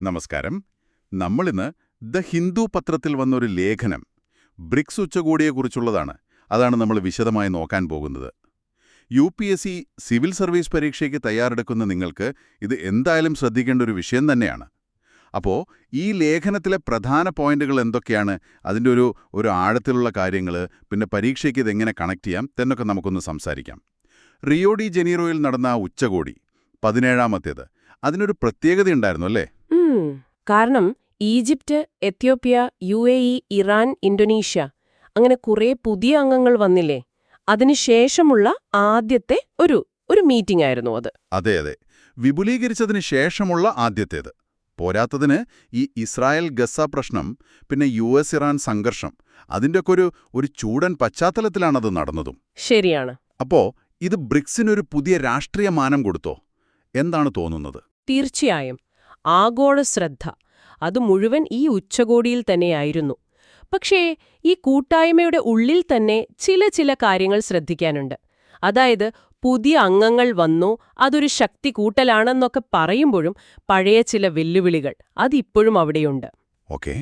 നമസ്കാരം. നമ്മളിന്ന് ദ ഹിന്ദു പത്രത്തിൽ വന്നൊരു ലേഖനം ബ്രിക്സ് ഉച്ചകോടിയെക്കുറിച്ചുള്ളതാണ്. അതാണ് നമ്മൾ വിശദമായി നോക്കാൻ പോകുന്നത്. UPSC സിവിൽ സർവീസ് പരീക്ഷയ്ക്ക് തയ്യാറെടുക്കുന്ന നിങ്ങൾക്ക് ഇത് എന്തായാലും ശ്രദ്ധിക്കേണ്ട ഒരു വിഷയം തന്നെയാണ്. അപ്പോൾ ഈ ലേഖനത്തിലെ പ്രധാന പോയിന്റുകൾ എന്തൊക്കെയാണ്, അതിൻ്റെ ഒരു ആഴത്തിലുള്ള കാര്യങ്ങൾ, പിന്നെ പരീക്ഷയ്ക്ക് ഇതെങ്ങനെ കണക്ട് ചെയ്യാം എന്നൊക്കെ നമുക്കൊന്ന് സംസാരിക്കാം. റിയോ ഡി ജനീറോയിൽ നടന്ന ആ ഉച്ചകോടി 17ാമത്തേത്, അതിനൊരു പ്രത്യേകതയുണ്ടായിരുന്നു അല്ലേ? കാരണം Egypt, Ethiopia, UAE, Iran, Indonesia അങ്ങനെ കുറേ പുതിയ അംഗങ്ങൾ വന്നില്ലേ? അതിനുശേഷമുള്ള ആദ്യത്തെ ഒരു മീറ്റിംഗ് ആയിരുന്നു അത്. അതെ, വിപുലീകരിച്ചതിന് ശേഷമുള്ള ആദ്യത്തേത്. പോരാത്തതിന് ഈ ഇസ്രായേൽ ഗസ പ്രശ്നം, പിന്നെ US ഇറാൻ സംഘർഷം, അതിൻ്റെയൊക്കെ ഒരു ചൂടൻ പശ്ചാത്തലത്തിലാണത് നടന്നതും. ശരിയാണ്. അപ്പോ ഇത് ബ്രിക്സിനൊരു പുതിയ രാഷ്ട്രീയ മാനം കൊടുത്തോ? എന്താണ് തോന്നുന്നത്? തീർച്ചയായും. ആഗോള ശ്രദ്ധ അത് മുഴുവൻ ഈ ഉച്ചകോടിയിൽ തന്നെയായിരുന്നു. പക്ഷേ ഈ കൂട്ടായ്മയുടെ ഉള്ളിൽ തന്നെ ചില കാര്യങ്ങൾ ശ്രദ്ധിക്കാനുണ്ട്. അതായത് പുതിയ അംഗങ്ങൾ വന്നു, അതൊരു ശക്തി കൂട്ടലാണെന്നൊക്കെ പറയുമ്പോഴും പഴയ ചില വെല്ലുവിളികൾ അതിപ്പോഴും അവിടെയുണ്ട്. ഓക്കേ.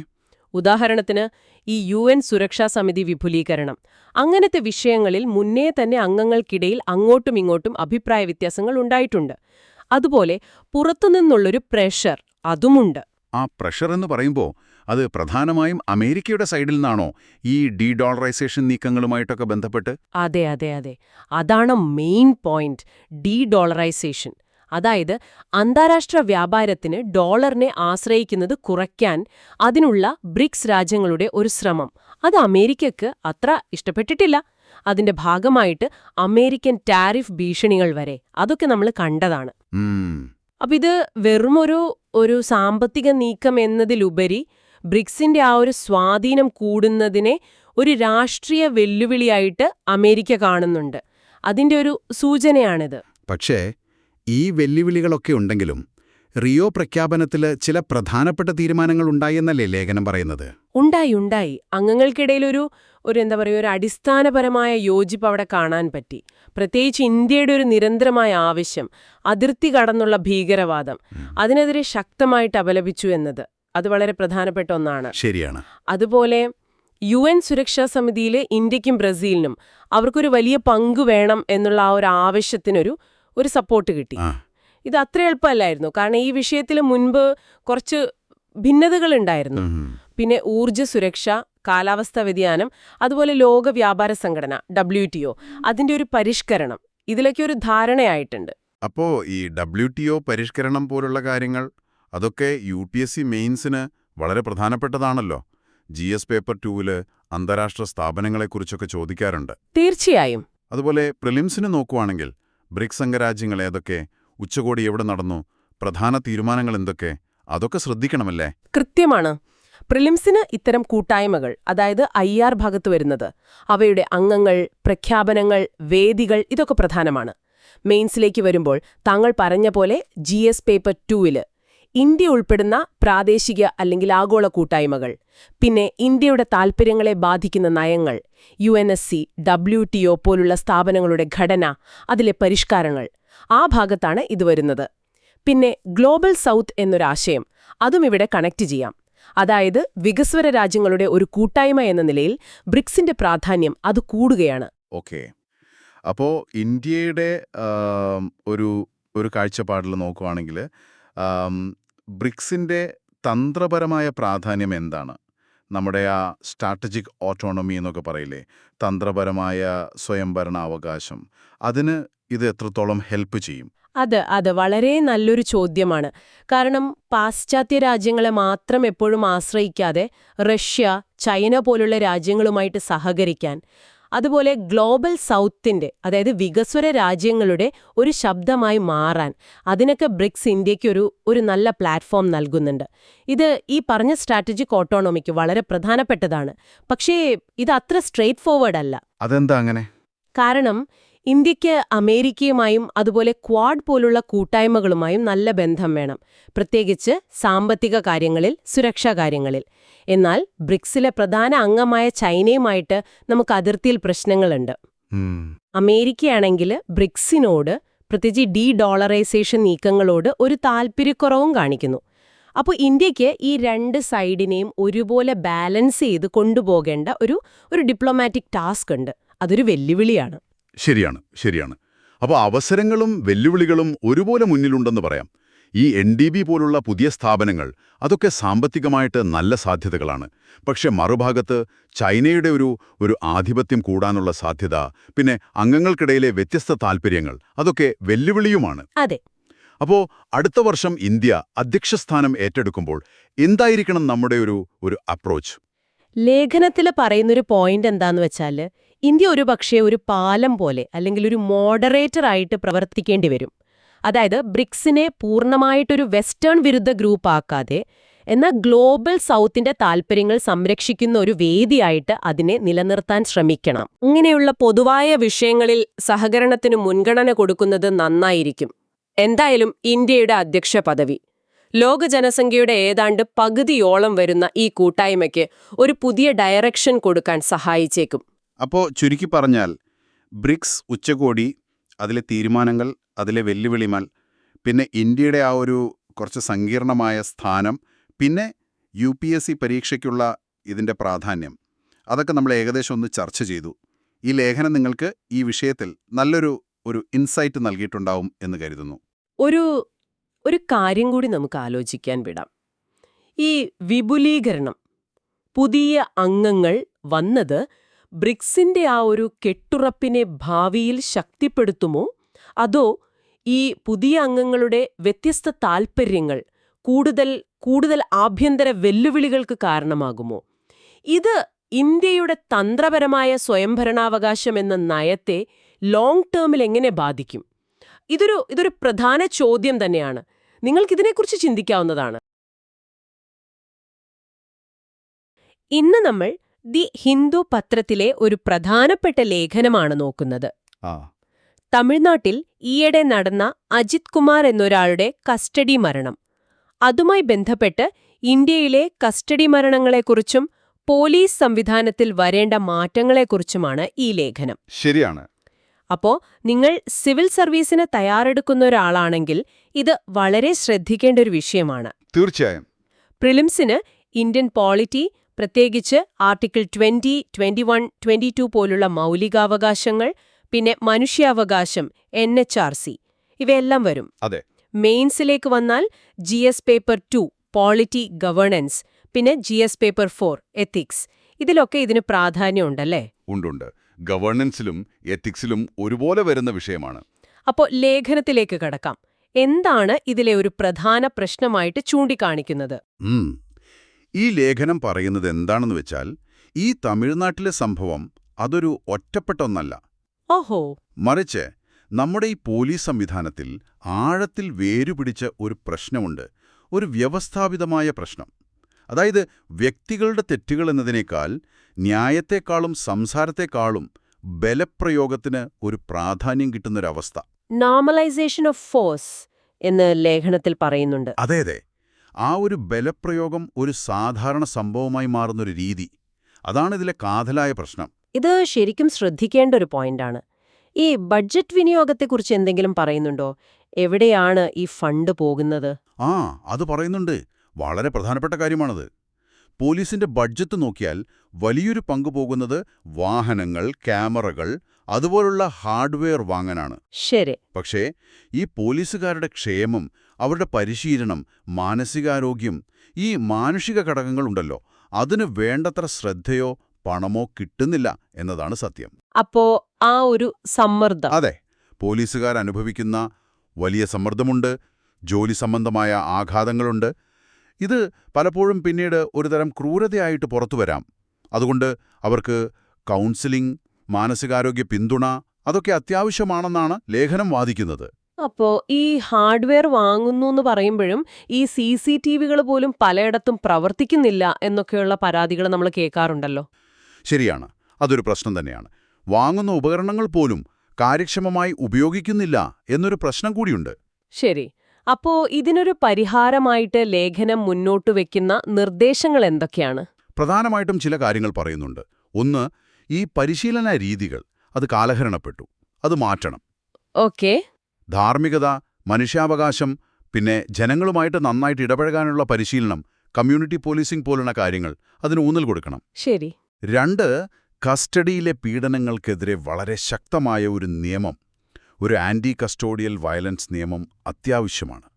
ഉദാഹരണത്തിന് ഈ UN സുരക്ഷാ സമിതി വിപുലീകരണം, അങ്ങനത്തെ വിഷയങ്ങളിൽ മുന്നേ തന്നെ അംഗങ്ങൾക്കിടയിൽ അങ്ങോട്ടും ഇങ്ങോട്ടും അഭിപ്രായ വ്യത്യാസങ്ങൾ ഉണ്ടായിട്ടുണ്ട്. അതുപോലെ പുറത്തുനിന്നുള്ളൊരു പ്രഷർ അതുമുണ്ട്. ആ പ്രഷർ എന്ന് പറയുമ്പോൾ അത് പ്രധാനമായും അമേരിക്കയുടെ സൈഡിൽ നിന്നാണോ, ഈ ഡീഡോളറൈസേഷൻ നീക്കങ്ങളുമായിട്ടൊക്കെ ബന്ധപ്പെട്ട്? അതെ. അതാണ് മെയിൻ പോയിന്റ്. ഡീഡോളറൈസേഷൻ. അതായത് അന്താരാഷ്ട്ര വ്യാപാരത്തിന് ഡോളറിനെ ആശ്രയിക്കുന്നത് കുറയ്ക്കാൻ അതിനുള്ള ബ്രിക്സ് രാജ്യങ്ങളുടെ ഒരു ശ്രമം. അത് അമേരിക്കയ്ക്ക് അത്ര ഇഷ്ടപ്പെട്ടിട്ടില്ല. അതിന്റെ ഭാഗമായിട്ട് അമേരിക്കൻ ടാരിഫ് ഭീഷണികൾ വരെ അതൊക്കെ നമ്മൾ കണ്ടതാണ്. അപ്പൊ ഇത് വെറുമൊരു സാമ്പത്തിക നീക്കം എന്നതിലുപരി ബ്രിക്സിന്റെ ആ ഒരു സ്വാധീനം കൂടുന്നതിനെ ഒരു രാഷ്ട്രീയ വെല്ലുവിളിയായിട്ട് അമേരിക്ക കാണുന്നുണ്ട്. അതിന്റെ ഒരു സൂചനയാണിത്. പക്ഷേ ഈ വെല്ലുവിളികളൊക്കെ ഉണ്ടെങ്കിലും റിയോ പ്രഖ്യാപനത്തിൽ ചില പ്രധാനപ്പെട്ട തീരുമാനങ്ങൾ ഉണ്ടായെന്നല്ലേ ലേഖനം പറയുന്നത്? ഉണ്ടായി. അംഗങ്ങൾക്കിടയിൽ ഒരു അടിസ്ഥാനപരമായ യോജിപ്പ് അവിടെ കാണാൻ പറ്റി. പ്രത്യേകിച്ച് ഇന്ത്യയുടെ ഒരു നിരന്തരമായ ആവശ്യം, അതിർത്തി കടന്നുള്ള ഭീകരവാദം, അതിനെതിരെ ശക്തമായിട്ട് അപലപിച്ചു എന്നത് അത് വളരെ പ്രധാനപ്പെട്ട ഒന്നാണ്. ശരിയാണ്. അതുപോലെ UN സുരക്ഷാ സമിതിയിൽ ഇന്ത്യക്കും ബ്രസീലിനും അവർക്കൊരു വലിയ പങ്ക് വേണം എന്നുള്ള ആ ഒരു ആവശ്യത്തിനൊരു സപ്പോർട്ട് കിട്ടി. ഇത് അത്ര എളുപ്പമല്ലായിരുന്നു. കാരണം ഈ വിഷയത്തിൽ മുൻപ് കുറച്ച് ഭിന്നതകളുണ്ടായിരുന്നു. പിന്നെ ഊർജ്ജ സുരക്ഷ, കാലാവസ്ഥാ വ്യതിയാനം, അതുപോലെ ലോക വ്യാപാര സംഘടന WTO അതിന്റെ ഒരു പരിഷ്കരണം, ഇതിലൊക്കെ ഒരു ധാരണയായിട്ടുണ്ട്. അപ്പോ ഈ WTO പരിഷ്കരണം പോലുള്ള കാര്യങ്ങൾ അതൊക്കെ UPSC മെയിൻസിന് വളരെ പ്രധാനപ്പെട്ടതാണല്ലോ. GS പേപ്പർ 2-ല് അന്താരാഷ്ട്ര സ്ഥാപനങ്ങളെക്കുറിച്ചൊക്കെ ചോദിക്കാറുണ്ട്. തീർച്ചയായും. അതുപോലെ പ്രിലിംസിന് നോക്കുവാണെങ്കിൽ ബ്രിക്സ് അംഗരാജ്യങ്ങൾ ഏതൊക്കെ, ഉച്ചകോടി എവിടെ നടന്നു, പ്രധാന തീരുമാനങ്ങൾ എന്തൊക്കെ, അതൊക്കെ ശ്രദ്ധിക്കണമല്ലേ? കൃത്യമാണ്. പ്രിലിംസിന് ഇത്തരം കൂട്ടായ്മകൾ, അതായത് IR ഭാഗത്ത് വരുന്നത്, അവയുടെ അംഗങ്ങൾ, പ്രഖ്യാപനങ്ങൾ, വേദികൾ, ഇതൊക്കെ പ്രധാനമാണ്. മെയിൻസിലേക്ക് വരുമ്പോൾ താങ്കൾ പറഞ്ഞ പോലെ GS പേപ്പർ 2-ല് ഇന്ത്യ ഉൾപ്പെടുന്ന പ്രാദേശിക അല്ലെങ്കിൽ ആഗോള കൂട്ടായ്മകൾ, പിന്നെ ഇന്ത്യയുടെ താൽപ്പര്യങ്ങളെ ബാധിക്കുന്ന നയങ്ങൾ, UNSC, WTO പോലുള്ള സ്ഥാപനങ്ങളുടെ ഘടന, അതിലെ പരിഷ്കാരങ്ങൾ, ആ ഭാഗത്താണ് ഇത് വരുന്നത്. പിന്നെ ഗ്ലോബൽ സൗത്ത് എന്നൊരാശയം, അതും ഇവിടെ കണക്ട് ചെയ്യാം. അതായത് വികസ്വര രാജ്യങ്ങളുടെ ഒരു കൂട്ടായ്മ എന്ന നിലയിൽ ബ്രിക്സിന്റെ പ്രാധാന്യം അത് കൂടുകയാണ്. ഓക്കെ. അപ്പോൾ ഇന്ത്യയുടെ ഒരു കാഴ്ചപ്പാടിൽ നോക്കുവാണെങ്കിൽ ബ്രിക്സിന്റെ തന്ത്രപരമായ പ്രാധാന്യം എന്താണ്? നമ്മുടെ ആ സ്ട്രാറ്റജിക് ഓട്ടോണമി എന്നൊക്കെ പറയില്ലേ, തന്ത്രപരമായ സ്വയംഭരണാവകാശം, അതിന് ഇത് എത്രത്തോളം ഹെൽപ്പ് ചെയ്യും? അത് വളരെ നല്ലൊരു ചോദ്യമാണ്. കാരണം പാശ്ചാത്യ രാജ്യങ്ങളെ മാത്രം എപ്പോഴും ആശ്രയിക്കാതെ റഷ്യ, ചൈന പോലുള്ള രാജ്യങ്ങളുമായിട്ട് സഹകരിക്കാൻ, അതുപോലെ ഗ്ലോബൽ സൗത്തിന്റെ, അതായത് വികസ്വര രാജ്യങ്ങളുടെ ഒരു ശബ്ദമായി മാറാൻ, അതിനൊക്കെ ബ്രിക്സ് ഇന്ത്യയ്ക്ക് ഒരു നല്ല പ്ലാറ്റ്ഫോം നൽകുന്നുണ്ട്. ഇത് ഈ പറഞ്ഞ സ്ട്രാറ്റജിക് ഓട്ടോണമിക്ക് വളരെ പ്രധാനപ്പെട്ടതാണ്. പക്ഷേ ഇത് അത്ര സ്ട്രെയിറ്റ് ഫോർവേഡ് അല്ല. അതെന്താ അങ്ങനെ? കാരണം ഇന്ത്യയ്ക്ക് അമേരിക്കയുമായും അതുപോലെ ക്വാഡ് പോലുള്ള കൂട്ടായ്മകളുമായും നല്ല ബന്ധം വേണം, പ്രത്യേകിച്ച് സാമ്പത്തിക കാര്യങ്ങളിൽ, സുരക്ഷാ കാര്യങ്ങളിൽ. എന്നാൽ ബ്രിക്സിലെ പ്രധാന അംഗമായ ചൈനയുമായിട്ട് നമുക്ക് അതിർത്തിയിൽ പ്രശ്നങ്ങളുണ്ട്. അമേരിക്കയാണെങ്കിൽ ബ്രിക്സിനോട്, പ്രത്യേകിച്ച് ഡീഡോളറൈസേഷൻ നീക്കങ്ങളോട് ഒരു താൽപ്പര്യക്കുറവും കാണിക്കുന്നു. അപ്പോൾ ഇന്ത്യക്ക് ഈ രണ്ട് സൈഡിനെയും ഒരുപോലെ ബാലൻസ് ചെയ്ത് കൊണ്ടുപോകേണ്ട ഒരു ഡിപ്ലോമാറ്റിക് ടാസ്ക് ഉണ്ട്. അതൊരു വെല്ലുവിളിയാണ്. ശരിയാണ്. അപ്പോൾ അവസരങ്ങളും വെല്ലുവിളികളും ഒരുപോലെ മുന്നിലുണ്ടെന്ന് പറയാം. ഈ NDB പോലുള്ള പുതിയ സ്ഥാപനങ്ങൾ അതൊക്കെ സാമ്പത്തികമായിട്ട് നല്ല സാധ്യതകളാണ്. പക്ഷെ മറുഭാഗത്ത് ചൈനയുടെ ഒരു ആധിപത്യം കൂടാനുള്ള സാധ്യത, പിന്നെ അംഗങ്ങൾക്കിടയിലെ വ്യത്യസ്ത താൽപ്പര്യങ്ങൾ, അതൊക്കെ വെല്ലുവിളിയുമാണ്. അതെ. അപ്പോൾ അടുത്ത വർഷം ഇന്ത്യ അധ്യക്ഷസ്ഥാനം ഏറ്റെടുക്കുമ്പോൾ എന്തായിരിക്കണം നമ്മുടെ ഒരു അപ്രോച്ച്? ലേഖനത്തിൽ പറയുന്നൊരു പോയിന്റ് എന്താന്ന് വെച്ചാൽ, ഇന്ത്യ ഒരു പാലം പോലെ അല്ലെങ്കിൽ ഒരു മോഡറേറ്റർ ആയിട്ട് പ്രവർത്തിക്കേണ്ടി വരും. അതായത് ബ്രിക്സിനെ പൂർണ്ണമായിട്ടൊരു വെസ്റ്റേൺ വിരുദ്ധ ഗ്രൂപ്പ് ആക്കാതെ, എന്നാൽ ഗ്ലോബൽ സൗത്തിന്റെ താൽപ്പര്യങ്ങൾ സംരക്ഷിക്കുന്ന ഒരു വേദിയായിട്ട് അതിനെ നിലനിർത്താൻ ശ്രമിക്കണം. ഇങ്ങനെയുള്ള പൊതുവായ വിഷയങ്ങളിൽ സഹകരണത്തിന് മുൻഗണന കൊടുക്കുന്നത് നന്നായിരിക്കും. എന്തായാലും ഇന്ത്യയുടെ അധ്യക്ഷ പദവി ലോക ജനസംഖ്യയുടെ ഏതാണ്ട് പകുതിയോളം വരുന്ന ഈ കൂട്ടായ്മയ്ക്ക് ഒരു പുതിയ ഡയറക്ഷൻ കൊടുക്കാൻ സഹായിച്ചേക്കും. അപ്പോൾ ചുരുക്കി പറഞ്ഞാൽ ബ്രിക്സ് ഉച്ചകോടി, അതിലെ തീരുമാനങ്ങൾ, അതിലെ വെല്ലുവിളികൾ, പിന്നെ ഇന്ത്യയുടെ ആ ഒരു കുറച്ച് സങ്കീർണമായ സ്ഥാനം, പിന്നെ UPSC പരീക്ഷയ്ക്കുള്ള ഇതിൻ്റെ പ്രാധാന്യം, അതൊക്കെ നമ്മൾ ഏകദേശം ഒന്ന് ചർച്ച ചെയ്തു. ഈ ലേഖനം നിങ്ങൾക്ക് ഈ വിഷയത്തിൽ നല്ലൊരു ഇൻസൈറ്റ് നൽകിയിട്ടുണ്ടാവും എന്ന് കരുതുന്നു. ഒരു കാര്യം കൂടി നമുക്ക് ആലോചിക്കാൻ വിടാം. ഈ വിപുലീകരണം, പുതിയ അംഗങ്ങൾ വന്നത് ബ്രിക്സിന്റെ ആ ഒരു കെട്ടുറപ്പിനെ ഭാവിയിൽ ശക്തിപ്പെടുത്തുമോ, അതോ ഈ പുതിയ അംഗങ്ങളുടെ വ്യത്യസ്ത താൽപ്പര്യങ്ങൾ കൂടുതൽ ആഭ്യന്തര വെല്ലുവിളികൾക്ക് കാരണമാകുമോ? ഇത് ഇന്ത്യയുടെ തന്ത്രപരമായ സ്വയംഭരണാവകാശം എന്ന നയത്തെ ലോങ് ടേമിൽ എങ്ങനെ ബാധിക്കും? ഇതൊരു പ്രധാന ചോദ്യം തന്നെയാണ്. നിങ്ങൾക്കിതിനെക്കുറിച്ച് ചിന്തിക്കാവുന്നതാണ്. ഇന്ന് നമ്മൾ ദി ഹിന്ദു പത്രത്തിലെ ഒരു പ്രധാനപ്പെട്ട ലേഖനമാണ് നോക്കുന്നത്. തമിഴ്നാട്ടിൽ ഈയിടെ നടന്ന അജിത് കുമാർ എന്നൊരാളുടെ കസ്റ്റഡി മരണം, അതുമായി ബന്ധപ്പെട്ട് ഇന്ത്യയിലെ കസ്റ്റഡി മരണങ്ങളെക്കുറിച്ചും പോലീസ് സംവിധാനത്തിൽ വരേണ്ട മാറ്റങ്ങളെക്കുറിച്ചുമാണ് ഈ ലേഖനം. ശരിയാണ്. അപ്പോൾ നിങ്ങൾ സിവിൽ സർവീസിന് തയ്യാറെടുക്കുന്ന ഒരാളാണെങ്കിൽ ഇത് വളരെ ശ്രദ്ധിക്കേണ്ട ഒരു വിഷയമാണ്. തീർച്ചയായും. പ്രിലിംസിന് ഇന്ത്യൻ പോളിറ്റി, പ്രത്യേകിച്ച് ആർട്ടിക്കിൾ 20, 21, 22 പോലുള്ള മൗലികാവകാശങ്ങൾ, പിന്നെ മനുഷ്യാവകാശം, NHRC, ഇവയെല്ലാം വരും. അതെ. മെയിൻസിലേക്ക് വന്നാൽ GS പേപ്പർ 2 പോളിറ്റി ഗവേണൻസ്, പിന്നെ GS പേപ്പർ 4 എത്തിക്സ്, ഇതിലൊക്കെ ഇതിന് പ്രാധാന്യമുണ്ടല്ലേ? ഉണ്ട്. ഗവേണൻസിലും എത്തിക്സിലും ഒരുപോലെ വരുന്ന വിഷയമാണ്. അപ്പോൾ ലേഖനത്തിലേക്ക് കടക്കാം. എന്താണ് ഇതിലെ ഒരു പ്രധാന പ്രശ്നമായിട്ട് ചൂണ്ടിക്കാണിക്കുന്നത്? ഈ ലേഖനം പറയുന്നത് എന്താണെന്ന് വെച്ചാൽ, ഈ തമിഴ്നാട്ടിലെ സംഭവം അതൊരു ഒറ്റപ്പെട്ട ഒന്നല്ല. ഓഹോ. മറിച്ച് നമ്മുടെ ഈ പോലീസ് സംവിധാനത്തിൽ ആഴത്തിൽ വേരുപിടിച്ച ഒരു പ്രശ്നമുണ്ട്, ഒരു വ്യവസ്ഥാപിതമായ പ്രശ്നം. അതായത് വ്യക്തികളുടെ തെറ്റുകൾ എന്നതിനേക്കാൾ ന്യായത്തെക്കാളും സംസാരത്തെക്കാളും ബലപ്രയോഗത്തിന് ഒരു പ്രാധാന്യം കിട്ടുന്നൊരവസ്ഥ. നോർമലൈസേഷൻ ഓഫ് ഫോഴ്സ് എന്ന് ലേഖനത്തിൽ പറയുന്നുണ്ട്. അതെ. ആ ഒരു ബലപ്രയോഗം ഒരു സാധാരണ സംഭവമായി മാറുന്നൊരു രീതി, അതാണ് ഇതിലെ കാതലായ പ്രശ്നം. ഇത് ശരിക്കും ശ്രദ്ധിക്കേണ്ട ഒരു പോയിന്റാണ്. ഈ ബഡ്ജറ്റ് വിനിയോഗത്തെക്കുറിച്ച് എന്തെങ്കിലും പറയുന്നുണ്ടോ? എവിടെയാണ് ഈ ഫണ്ട് പോകുന്നത്? അത് പറയുന്നുണ്ട്. വളരെ പ്രധാനപ്പെട്ട കാര്യമാണത്. പോലീസിന്റെ ബഡ്ജറ്റ് നോക്കിയാൽ വലിയൊരു പങ്ക് പോകുന്നത് വാഹനങ്ങൾ, ക്യാമറകൾ, അതുപോലുള്ള ഹാർഡ്വെയർ വാങ്ങാനാണ്. ശരി. പക്ഷേ ഈ പോലീസുകാരുടെ ക്ഷേമം, അവരുടെ പരിശീലനം, മാനസികാരോഗ്യം, ഈ മാനുഷിക ഘടകങ്ങളുണ്ടല്ലോ, അതിന് വേണ്ടത്ര ശ്രദ്ധയോ പണമോ കിട്ടുന്നില്ല എന്നതാണ് സത്യം. അപ്പോ ആ ഒരു സമ്മർദ്ദം. അതെ, പോലീസുകാരനുഭവിക്കുന്ന വലിയ സമ്മർദ്ദമുണ്ട്, ജോലി സംബന്ധമായ ആഘാതങ്ങളുണ്ട്. ഇത് പലപ്പോഴും പിന്നീട് ഒരുതരം ക്രൂരതയായിട്ട് പുറത്തുവരാം. അതുകൊണ്ട് അവർക്ക് കൗൺസിലിംഗ്, മാനസികാരോഗ്യ പിന്തുണ, അതൊക്കെ അത്യാവശ്യമാണെന്നാണ് ലേഖനം വാദിക്കുന്നത്. അപ്പോ ഈ ഹാർഡ്വെയർ വാങ്ങുന്നു എന്ന് പറയുമ്പോഴും ഈ CCTVകൾ പോലും പലയിടത്തും പ്രവർത്തിക്കുന്നില്ല എന്നൊക്കെയുള്ള പരാതികൾ നമ്മൾ കേൾക്കാറുണ്ടല്ലോ. ശരിയാണ്, അതൊരു പ്രശ്നം തന്നെയാണ്. വാങ്ങുന്ന ഉപകരണങ്ങൾ പോലും കാര്യക്ഷമമായി ഉപയോഗിക്കുന്നില്ല എന്നൊരു പ്രശ്നം കൂടിയുണ്ട്. ശരി. അപ്പോ ഇതിനൊരു പരിഹാരമായിട്ട് ലേഖനം മുന്നോട്ട് വയ്ക്കുന്ന നിർദ്ദേശങ്ങൾ എന്തൊക്കെയാണ്? പ്രധാനമായിട്ടും ചില കാര്യങ്ങൾ പറയുന്നുണ്ട്. ഒന്ന്, ഈ പരിശീലന രീതികൾ അത് കാലഹരണപ്പെട്ടു, അത് മാറ്റണം. ഓക്കെ. ധാർമ്മികത, മനുഷ്യാവകാശം, പിന്നെ ജനങ്ങളുമായിട്ട് നന്നായിട്ട് ഇടപഴകാനുള്ള പരിശീലനം, കമ്മ്യൂണിറ്റി പോലീസിംഗ് പോലുള്ള കാര്യങ്ങൾ അതിന് ഊന്നൽ കൊടുക്കണം. ശരി. 2, കസ്റ്റഡിയിലെ പീഡനങ്ങൾക്കെതിരെ വളരെ ശക്തമായ ഒരു നിയമം, ഒരു ആന്റി കസ്റ്റോഡിയൽ വയലൻസ് നിയമം അത്യാവശ്യമാണ്.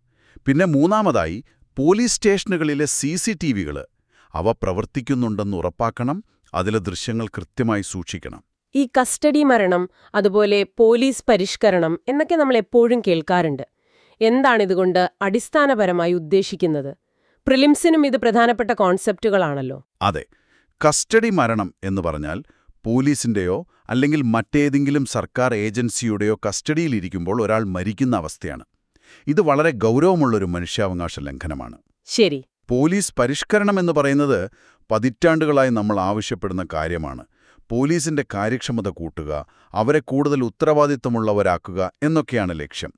പിന്നെ 3, പോലീസ് സ്റ്റേഷനുകളിലെ CCTVകൾ അവ പ്രവർത്തിക്കുന്നുണ്ടെന്ന് ഉറപ്പാക്കണം, അതിലെ ദൃശ്യങ്ങൾ കൃത്യമായി സൂക്ഷിക്കണം. ഈ കസ്റ്റഡി മരണം, അതുപോലെ പോലീസ് പരിഷ്കരണം എന്നൊക്കെ നമ്മൾ എപ്പോഴും കേൾക്കാറുണ്ട്. എന്താണിതുകൊണ്ട് അടിസ്ഥാനപരമായി ഉദ്ദേശിക്കുന്നത്? പ്രിലിംസിനും ഇത് പ്രധാനപ്പെട്ട കോൺസെപ്റ്റുകളാണല്ലോ. അതെ, കസ്റ്റഡി മരണം എന്ന് പറഞ്ഞാൽ പോലീസിന്റെയോ അല്ലെങ്കിൽ മറ്റേതെങ്കിലും സർക്കാർ ഏജൻസിയുടെയോ കസ്റ്റഡിയിലിരിക്കുമ്പോൾ ഒരാൾ മരിക്കുന്ന അവസ്ഥയാണ്. ഇത് വളരെ ഗൗരവമുള്ളൊരു മനുഷ്യാവകാശ ലംഘനമാണ്. ശരി. പോലീസ് പരിഷ്കരണം എന്ന് പറയുന്നത് പതിറ്റാണ്ടുകളായി നമ്മൾ ആവശ്യപ്പെടുന്ന കാര്യമാണ്. പോലീസിന്റെ കാര്യക്ഷമത കൂട്ടുക, അവരെ കൂടുതൽ ഉത്തരവാദിത്തമുള്ളവരാക്കുക എന്നൊക്കെയാണ് ലക്ഷ്യം.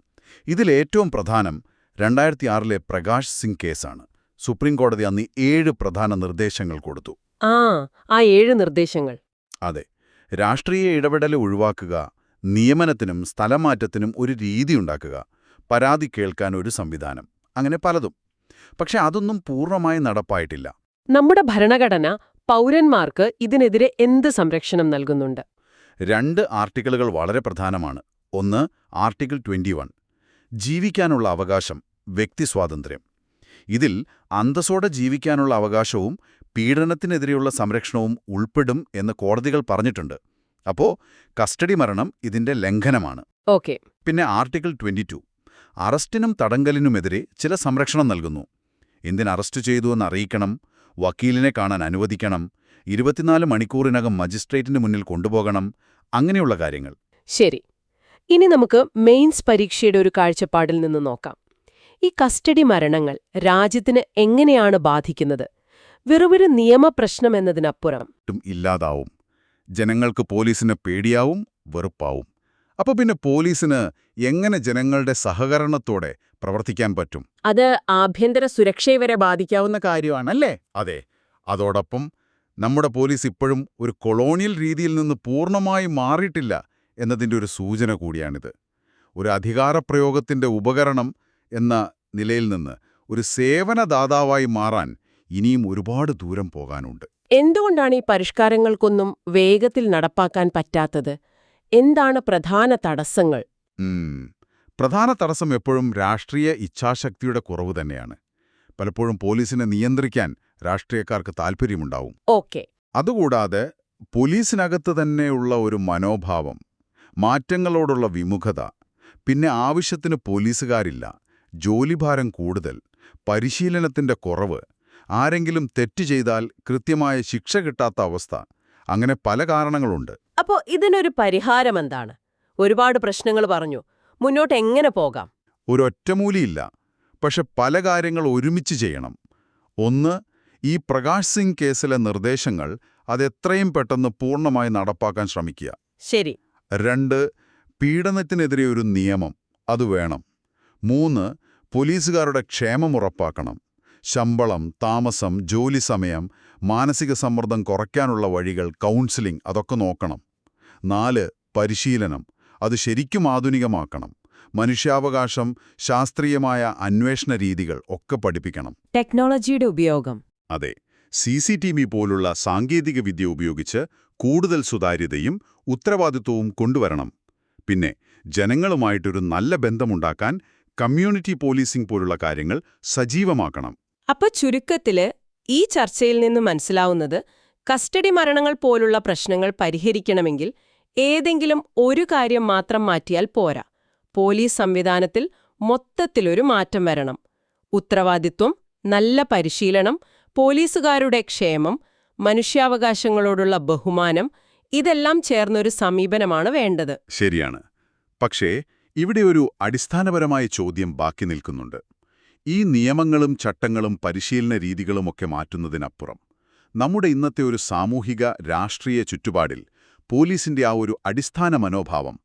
ഇതിലേറ്റവും പ്രധാനം 2006 പ്രകാശ് സിംഗ് കേസാണ്. സുപ്രീംകോടതി അന്ന് 7 പ്രധാന നിർദ്ദേശങ്ങൾ കൊടുത്തു. ആ 7 നിർദ്ദേശങ്ങൾ. അതെ, രാഷ്ട്രീയ ഇടപെടൽ ഒഴിവാക്കുക, നിയമനത്തിനും സ്ഥലമാറ്റത്തിനും ഒരു രീതി ഉണ്ടാക്കുക, പരാതി കേൾക്കാൻ ഒരു സംവിധാനം, അങ്ങനെ പലതും. പക്ഷെ അതൊന്നും പൂർണ്ണമായി നടപ്പായിട്ടില്ല. നമ്മുടെ ഭരണഘടന പൗരന്മാർക്ക് ഇതിനെതിരെ എന്ത് സംരക്ഷണം നൽകുന്നുണ്ട്? 2 ആർട്ടിക്കിളുകൾ വളരെ പ്രധാനമാണ്. ഒന്ന്, ആർട്ടിക്കിൾ 21, ജീവിക്കാനുള്ള അവകാശം, വ്യക്തിസ്വാതന്ത്ര്യം. ഇതിൽ അന്തസ്സോടെ ജീവിക്കാനുള്ള അവകാശവും പീഡനത്തിനെതിരെയുള്ള സംരക്ഷണവും ഉൾപ്പെടും എന്ന് കോടതികൾ പറഞ്ഞിട്ടുണ്ട്. അപ്പോ കസ്റ്റഡി മരണം ഇതിന്റെ ലംഘനമാണ്. ഓക്കെ. പിന്നെ ആർട്ടിക്കിൾ 22, അറസ്റ്റിനും തടങ്കലിനുമെതിരെ ചില സംരക്ഷണം നൽകുന്നു. എന്തിന് അറസ്റ്റ് ചെയ്തുവെന്ന് അറിയിക്കണം, വക്കീലിനെ കാണാൻ അനുവദിക്കണം, 24 മണിക്കൂറിനകം മജിസ്ട്രേറ്റിന് മുന്നിൽ കൊണ്ടുപോകണം, അങ്ങനെയുള്ള കാര്യങ്ങൾ. ശരി. ഇനി നമുക്ക് മെയിൻസ് പരീക്ഷയുടെ ഒരു കാഴ്ചപ്പാടിൽ നിന്ന് നോക്കാം. ഈ കസ്റ്റഡി മരണങ്ങൾ രാജ്യത്തിന് എങ്ങനെയാണ് ബാധിക്കുന്നത്? വെറുമൊരു നിയമപ്രശ്നം എന്നതിനപ്പുറം ഇല്ലാതാവും. ജനങ്ങൾക്ക് പോലീസിന് പേടിയാവും, വെറുപ്പാവും. അപ്പൊ പിന്നെ പോലീസിന് എങ്ങനെ ജനങ്ങളുടെ സഹകരണത്തോടെ പ്രവർത്തിക്കാൻ പറ്റും? അത് ആഭ്യന്തര സുരക്ഷയെ വരെ ബാധിക്കാവുന്ന കാര്യമാണല്ലേ? അതെ. അതോടൊപ്പം നമ്മുടെ പോലീസ് ഇപ്പോഴും ഒരു കൊളോണിയൽ രീതിയിൽ നിന്ന് പൂർണ്ണമായി മാറിയിട്ടില്ല എന്നതിൻ്റെ ഒരു സൂചന കൂടിയാണിത്. ഒരു അധികാരപ്രയോഗത്തിന്റെ ഉപകരണം എന്ന നിലയിൽ നിന്ന് ഒരു സേവനദാതാവായി മാറാൻ ഇനിയും ഒരുപാട് ദൂരം പോകാനുണ്ട്. എന്തുകൊണ്ടാണ് ഈ പരിഷ്കാരങ്ങൾക്കൊന്നും വേഗത്തിൽ നടപ്പാക്കാൻ പറ്റാത്തത്? എന്താണ് പ്രധാന തടസ്സങ്ങൾ? പ്രധാന തടസ്സം എപ്പോഴും രാഷ്ട്രീയ ഇച്ഛാശക്തിയുടെ കുറവ് തന്നെയാണ്. പലപ്പോഴും പോലീസിനെ നിയന്ത്രിക്കാൻ രാഷ്ട്രീയക്കാർക്ക് താൽപ്പര്യമുണ്ടാവും. ഓക്കെ. അതുകൂടാതെ പോലീസിനകത്ത് തന്നെയുള്ള ഒരു മനോഭാവം, മാറ്റങ്ങളോടുള്ള വിമുഖത, പിന്നെ ആവശ്യത്തിന് പോലീസുകാരില്ല, ജോലിഭാരം കൂടുതൽ, പരിശീലനത്തിന്റെ കുറവ്, ആരെങ്കിലും തെറ്റ് ചെയ്താൽ കൃത്യമായ ശിക്ഷ കിട്ടാത്ത അവസ്ഥ, അങ്ങനെ പല കാരണങ്ങളുണ്ട്. അപ്പോ ഇതിനൊരു പരിഹാരമെന്താണ്? ഒരുപാട് പ്രശ്നങ്ങൾ പറഞ്ഞു. മുന്നോട്ട് എങ്ങനെ പോകാം? ഒരൊറ്റമൂലിയില്ല, പക്ഷെ പല കാര്യങ്ങൾ ഒരുമിച്ച് ചെയ്യണം. ഒന്ന്, ഈ പ്രകാശ് സിംഗ് കേസിലെ നിർദ്ദേശങ്ങൾ അതെത്രയും പെട്ടെന്ന് പൂർണ്ണമായി നടപ്പാക്കാൻ ശ്രമിക്കുക. ശരി. 2, പീഡനത്തിനെതിരെ ഒരു നിയമം, അത് വേണം. 3, പോലീസുകാരുടെ ക്ഷേമം ഉറപ്പാക്കണം. ശമ്പളം, താമസം, ജോലി സമയം, മാനസിക സമ്മർദ്ദം കുറയ്ക്കാനുള്ള വഴികൾ, കൗൺസിലിംഗ്, അതൊക്കെ നോക്കണം. 4, പരിശീലനം, അത് ശരിക്കും ആധുനികമാക്കണം. മനുഷ്യാവകാശം, ശാസ്ത്രീയമായ അന്വേഷണ രീതികൾ ഒക്കെ പഠിപ്പിക്കണം. ടെക്നോളജിയുടെ ഉപയോഗം. അതെ, CCTV പോലുള്ള സാങ്കേതികവിദ്യ ഉപയോഗിച്ച് കൂടുതൽ സുതാര്യതയും ഉത്തരവാദിത്വവും കൊണ്ടുവരണം. പിന്നെ ജനങ്ങളുമായിട്ടൊരു നല്ല ബന്ധമുണ്ടാക്കാൻ കമ്മ്യൂണിറ്റി പോലീസിംഗ് പോലുള്ള കാര്യങ്ങൾ സജീവമാക്കണം. അപ്പൊ ചുരുക്കത്തില് ഈ ചർച്ചയിൽ നിന്ന് മനസ്സിലാവുന്നത്, കസ്റ്റഡി മരണങ്ങൾ പോലുള്ള പ്രശ്നങ്ങൾ പരിഹരിക്കണമെങ്കിൽ ഏതെങ്കിലും ഒരു കാര്യം മാത്രം മാറ്റിയാൽ പോരാ. പോലീസ് സംവിധാനത്തിൽ മൊത്തത്തിലൊരു മാറ്റം വരണം. ഉത്തരവാദിത്വം, നല്ല പരിശീലനം, പോലീസുകാരുടെ ക്ഷേമം, മനുഷ്യാവകാശങ്ങളോടുള്ള ബഹുമാനം, ഇതെല്ലാം ചേർന്നൊരു സമീപനമാണ് വേണ്ടത്. ശരിയാണ്. പക്ഷേ ഇവിടെ ഒരു അടിസ്ഥാനപരമായ ചോദ്യം ബാക്കി നിൽക്കുന്നുണ്ട്. ഈ നിയമങ്ങളും ചട്ടങ്ങളും പരിശീലന രീതികളുമൊക്കെ മാറ്റുന്നതിനപ്പുറം നമ്മുടെ ഇന്നത്തെ ഒരു സാമൂഹിക രാഷ്ട്രീയ ചുറ്റുപാടിൽ പോലീസിന്റെ ആ ഒരു അടിസ്ഥാന മനോഭാവം,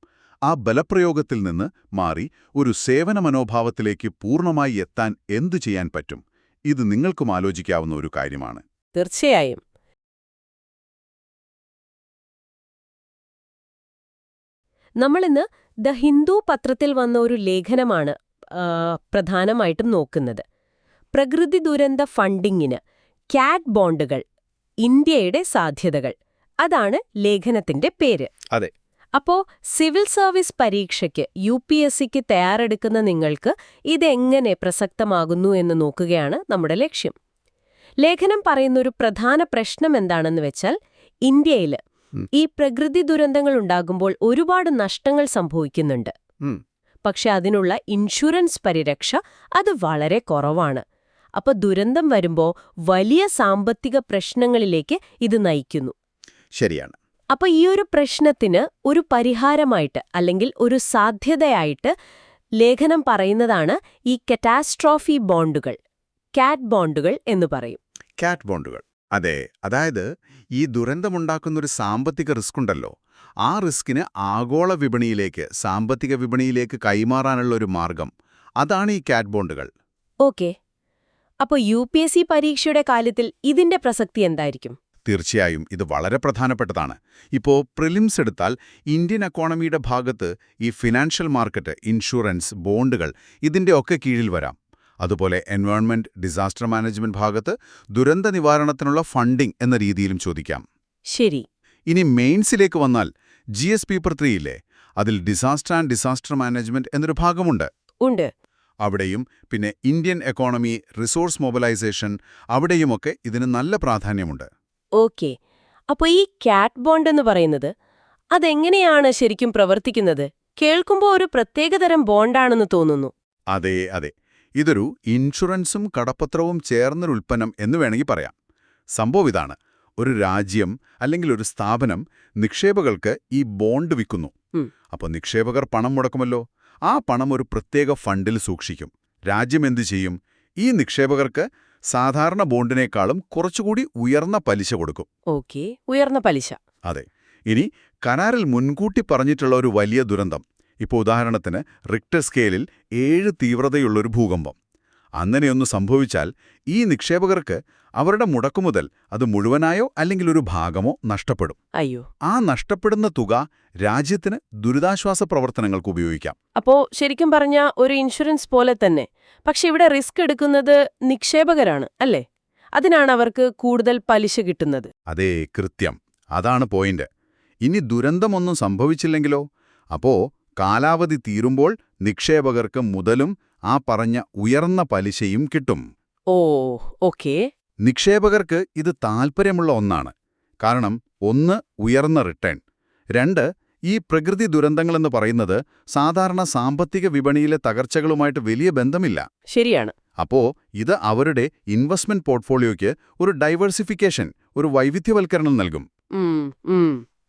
ആ ബലപ്രയോഗത്തിൽ നിന്ന് മാറി ഒരു സേവന മനോഭാവത്തിലേക്ക് പൂർണ്ണമായി എത്താൻ എന്തു ചെയ്യാൻ പറ്റും? ഇത് നിങ്ങൾക്കും ആലോചിക്കാവുന്ന ഒരു കാര്യമാണ്. തീർച്ചയായും. നമ്മളിന്ന് ദ ഹിന്ദു പത്രത്തിൽ വന്ന ഒരു ലേഖനമാണ് പ്രധാനമായിട്ടും നോക്കുന്നത്. പ്രകൃതി ദുരന്ത ഫണ്ടിങ്ങിന് കാറ്റ് ബോണ്ടുകൾ, ഇന്ത്യയുടെ സാധ്യതകൾ, അതാണ് ലേഖനത്തിന്റെ പേര്. അതെ. അപ്പോ സിവിൽ സർവീസ് പരീക്ഷയ്ക്ക് UPSCക്ക് തയ്യാറെടുക്കുന്ന നിങ്ങൾക്ക് ഇതെങ്ങനെ പ്രസക്തമാകുന്നു എന്ന് നോക്കുകയാണ് നമ്മുടെ ലക്ഷ്യം. ലേഖനം പറയുന്നൊരു പ്രധാന പ്രശ്നം എന്താണെന്ന് വെച്ചാൽ, ഇന്ത്യയിൽ ഈ പ്രകൃതി ദുരന്തങ്ങൾ ഉണ്ടാകുമ്പോൾ ഒരുപാട് നഷ്ടങ്ങൾ സംഭവിക്കുന്നുണ്ട്. പക്ഷെ അതിനുള്ള ഇൻഷുറൻസ് പരിരക്ഷ അത് വളരെ കുറവാണ്. അപ്പൊ ദുരന്തം വരുമ്പോൾ വലിയ സാമ്പത്തിക പ്രശ്നങ്ങളിലേക്ക് ഇത് നയിക്കുന്നു. ശരിയാണ്. അപ്പൊ ഈ ഒരു പ്രശ്നത്തിന് ഒരു പരിഹാരമായിട്ട് അല്ലെങ്കിൽ ഒരു സാധ്യതയായിട്ട് ലേഖനം പറയുന്നതാണ് ഈ കറ്റാസ്ട്രോഫി ബോണ്ടുകൾ, കാറ്റ് ബോണ്ടുകൾ എന്ന് പറയും. കാറ്റ് ബോണ്ടുകൾ. അതെ, അതായത് ഈ ദുരന്തമുണ്ടാക്കുന്നൊരു സാമ്പത്തിക റിസ്ക് ഉണ്ടല്ലോ, ആ റിസ്കിന് ആഗോള വിപണിയിലേക്ക്, സാമ്പത്തിക വിപണിയിലേക്ക് കൈമാറാനുള്ള ഒരു മാർഗം, അതാണ് ഈ കാറ്റ് ബോണ്ടുകൾ. ഓക്കെ. അപ്പോൾ UPSC പരീക്ഷയുടെ കാര്യത്തിൽ ഇതിന്റെ പ്രസക്തി എന്തായിരിക്കും? തീർച്ചയായും ഇത് വളരെ പ്രധാനപ്പെട്ടതാണ്. ഇപ്പോൾ പ്രിലിംസ് എടുത്താൽ ഇന്ത്യൻ എക്കോണമിയുടെ ഭാഗത്ത് ഈ ഫിനാൻഷ്യൽ മാർക്കറ്റ്, ഇൻഷുറൻസ്, ബോണ്ടുകൾ ഇതിന്റെ ഒക്കെ കീഴിൽ വരാം. അതുപോലെ എൻവയോൺമെന്റ്, ഡിസാസ്റ്റർ മാനേജ്മെന്റ് ഭാഗത്ത് ദുരന്ത നിവാരണത്തിനുള്ള ഫണ്ടിംഗ് എന്ന രീതിയിലും ചോദിക്കാം. ശരി. ഇനി മെയിൻസിലേക്ക് വന്നാൽ GS പേപ്പർ 3 ഇല്ലേ, അതിൽ ഡിസാസ്റ്റർ ആൻഡ് ഡിസാസ്റ്റർ മാനേജ്മെന്റ് എന്നൊരു ഭാഗമുണ്ട്. ഉണ്ട്. അവിടെയും പിന്നെ ഇന്ത്യൻ എക്കോണമി, റിസോഴ്സ് മൊബിലൈസേഷൻ, അവിടെയുമൊക്കെ ഇതിന് നല്ല പ്രാധാന്യമുണ്ട്. ഓക്കെ. അപ്പോൾ ഈ കാറ്റ് ബോണ്ട് എന്ന് പറയുന്നത് അതെങ്ങനെയാണ് ശരിക്കും പ്രവർത്തിക്കുന്നത്? കേൾക്കുമ്പോൾ ഒരു പ്രത്യേകതരം ബോണ്ടാണെന്ന് തോന്നുന്നു. അതെ അതെ, ഇതൊരു ഇൻഷുറൻസും കടപ്പത്രവും ചേർന്നൊരു ഉൽപ്പന്നം എന്ന് വേണമെങ്കിൽ പറയാം. സംഭവം ഇതാണ്, ഒരു രാജ്യം അല്ലെങ്കിൽ ഒരു സ്ഥാപനം നിക്ഷേപകർക്ക് ഈ ബോണ്ട് വിൽക്കുന്നു. അപ്പോൾ നിക്ഷേപകർ പണം മുടക്കുമല്ലോ, ആ പണം ഒരു പ്രത്യേക ഫണ്ടിൽ സൂക്ഷിക്കും. രാജ്യം എന്തു ചെയ്യും? ഈ നിക്ഷേപകർക്ക് സാധാരണ ബോണ്ടിനേക്കാളും കുറച്ചുകൂടി ഉയർന്ന പലിശ കൊടുക്കും. ഓക്കെ, ഉയർന്ന പലിശ. അതെ. ഇനി കരാറിൽ മുൻകൂട്ടി പറഞ്ഞിട്ടുള്ള ഒരു വലിയ ദുരന്തം, ഇപ്പോൾ ഉദാഹരണത്തിന് റിക്ടർ സ്കെയിലിൽ 7 തീവ്രതയുള്ളൊരു ഭൂകമ്പം, അങ്ങനെയൊന്ന് സംഭവിച്ചാൽ ഈ നിക്ഷേപകർക്ക് അവരുടെ മുടക്കുമുതൽ അത് മുഴുവനായോ അല്ലെങ്കിൽ ഒരു ഭാഗമോ നഷ്ടപ്പെടും. അയ്യോ. ആ നഷ്ടപ്പെടുന്ന തുക രാജ്യത്തിന് ദുരിതാശ്വാസ പ്രവർത്തനങ്ങൾക്ക് ഉപയോഗിക്കാം. അപ്പോ ശരിക്കും പറഞ്ഞ ഒരു ഇൻഷുറൻസ് പോലെ തന്നെ. പക്ഷെ ഇവിടെ റിസ്ക് എടുക്കുന്നത് നിക്ഷേപകരാണ്, അല്ലേ? അതിനാണ് അവർക്ക് കൂടുതൽ പലിശ കിട്ടുന്നത്. അതേ, കൃത്യം. അതാണ് പോയിന്റ്. ഇനി ദുരന്തമൊന്നും സംഭവിച്ചില്ലെങ്കിലോ? അപ്പോ കാലാവധി തീരുമ്പോൾ നിക്ഷേപകർക്ക് മുതലും ആ പറഞ്ഞ ഉയർന്ന പലിശയും കിട്ടും. ഓ, ഓക്കേ. നിക്ഷേപകർക്ക് ഇത് താൽപ്പര്യമുള്ള ഒന്നാണ്. കാരണം 1 ഉയർന്ന റിട്ടേൺ, 2 ഈ പ്രകൃതി ദുരന്തങ്ങളെന്ന് പറയുന്നത് സാധാരണ സാമ്പത്തിക വിപണിയിലെ തകർച്ചകളുമായിട്ട് വലിയ ബന്ധമില്ല. ശരിയാണ്. അപ്പോ ഇത് അവരുടെ ഇൻവെസ്റ്റ്മെന്റ് പോർട്ട്ഫോളിയോയ്ക്ക് ഒരു ഡൈവേഴ്സിഫിക്കേഷൻ, ഒരു വൈവിധ്യവൽക്കരണം നൽകും.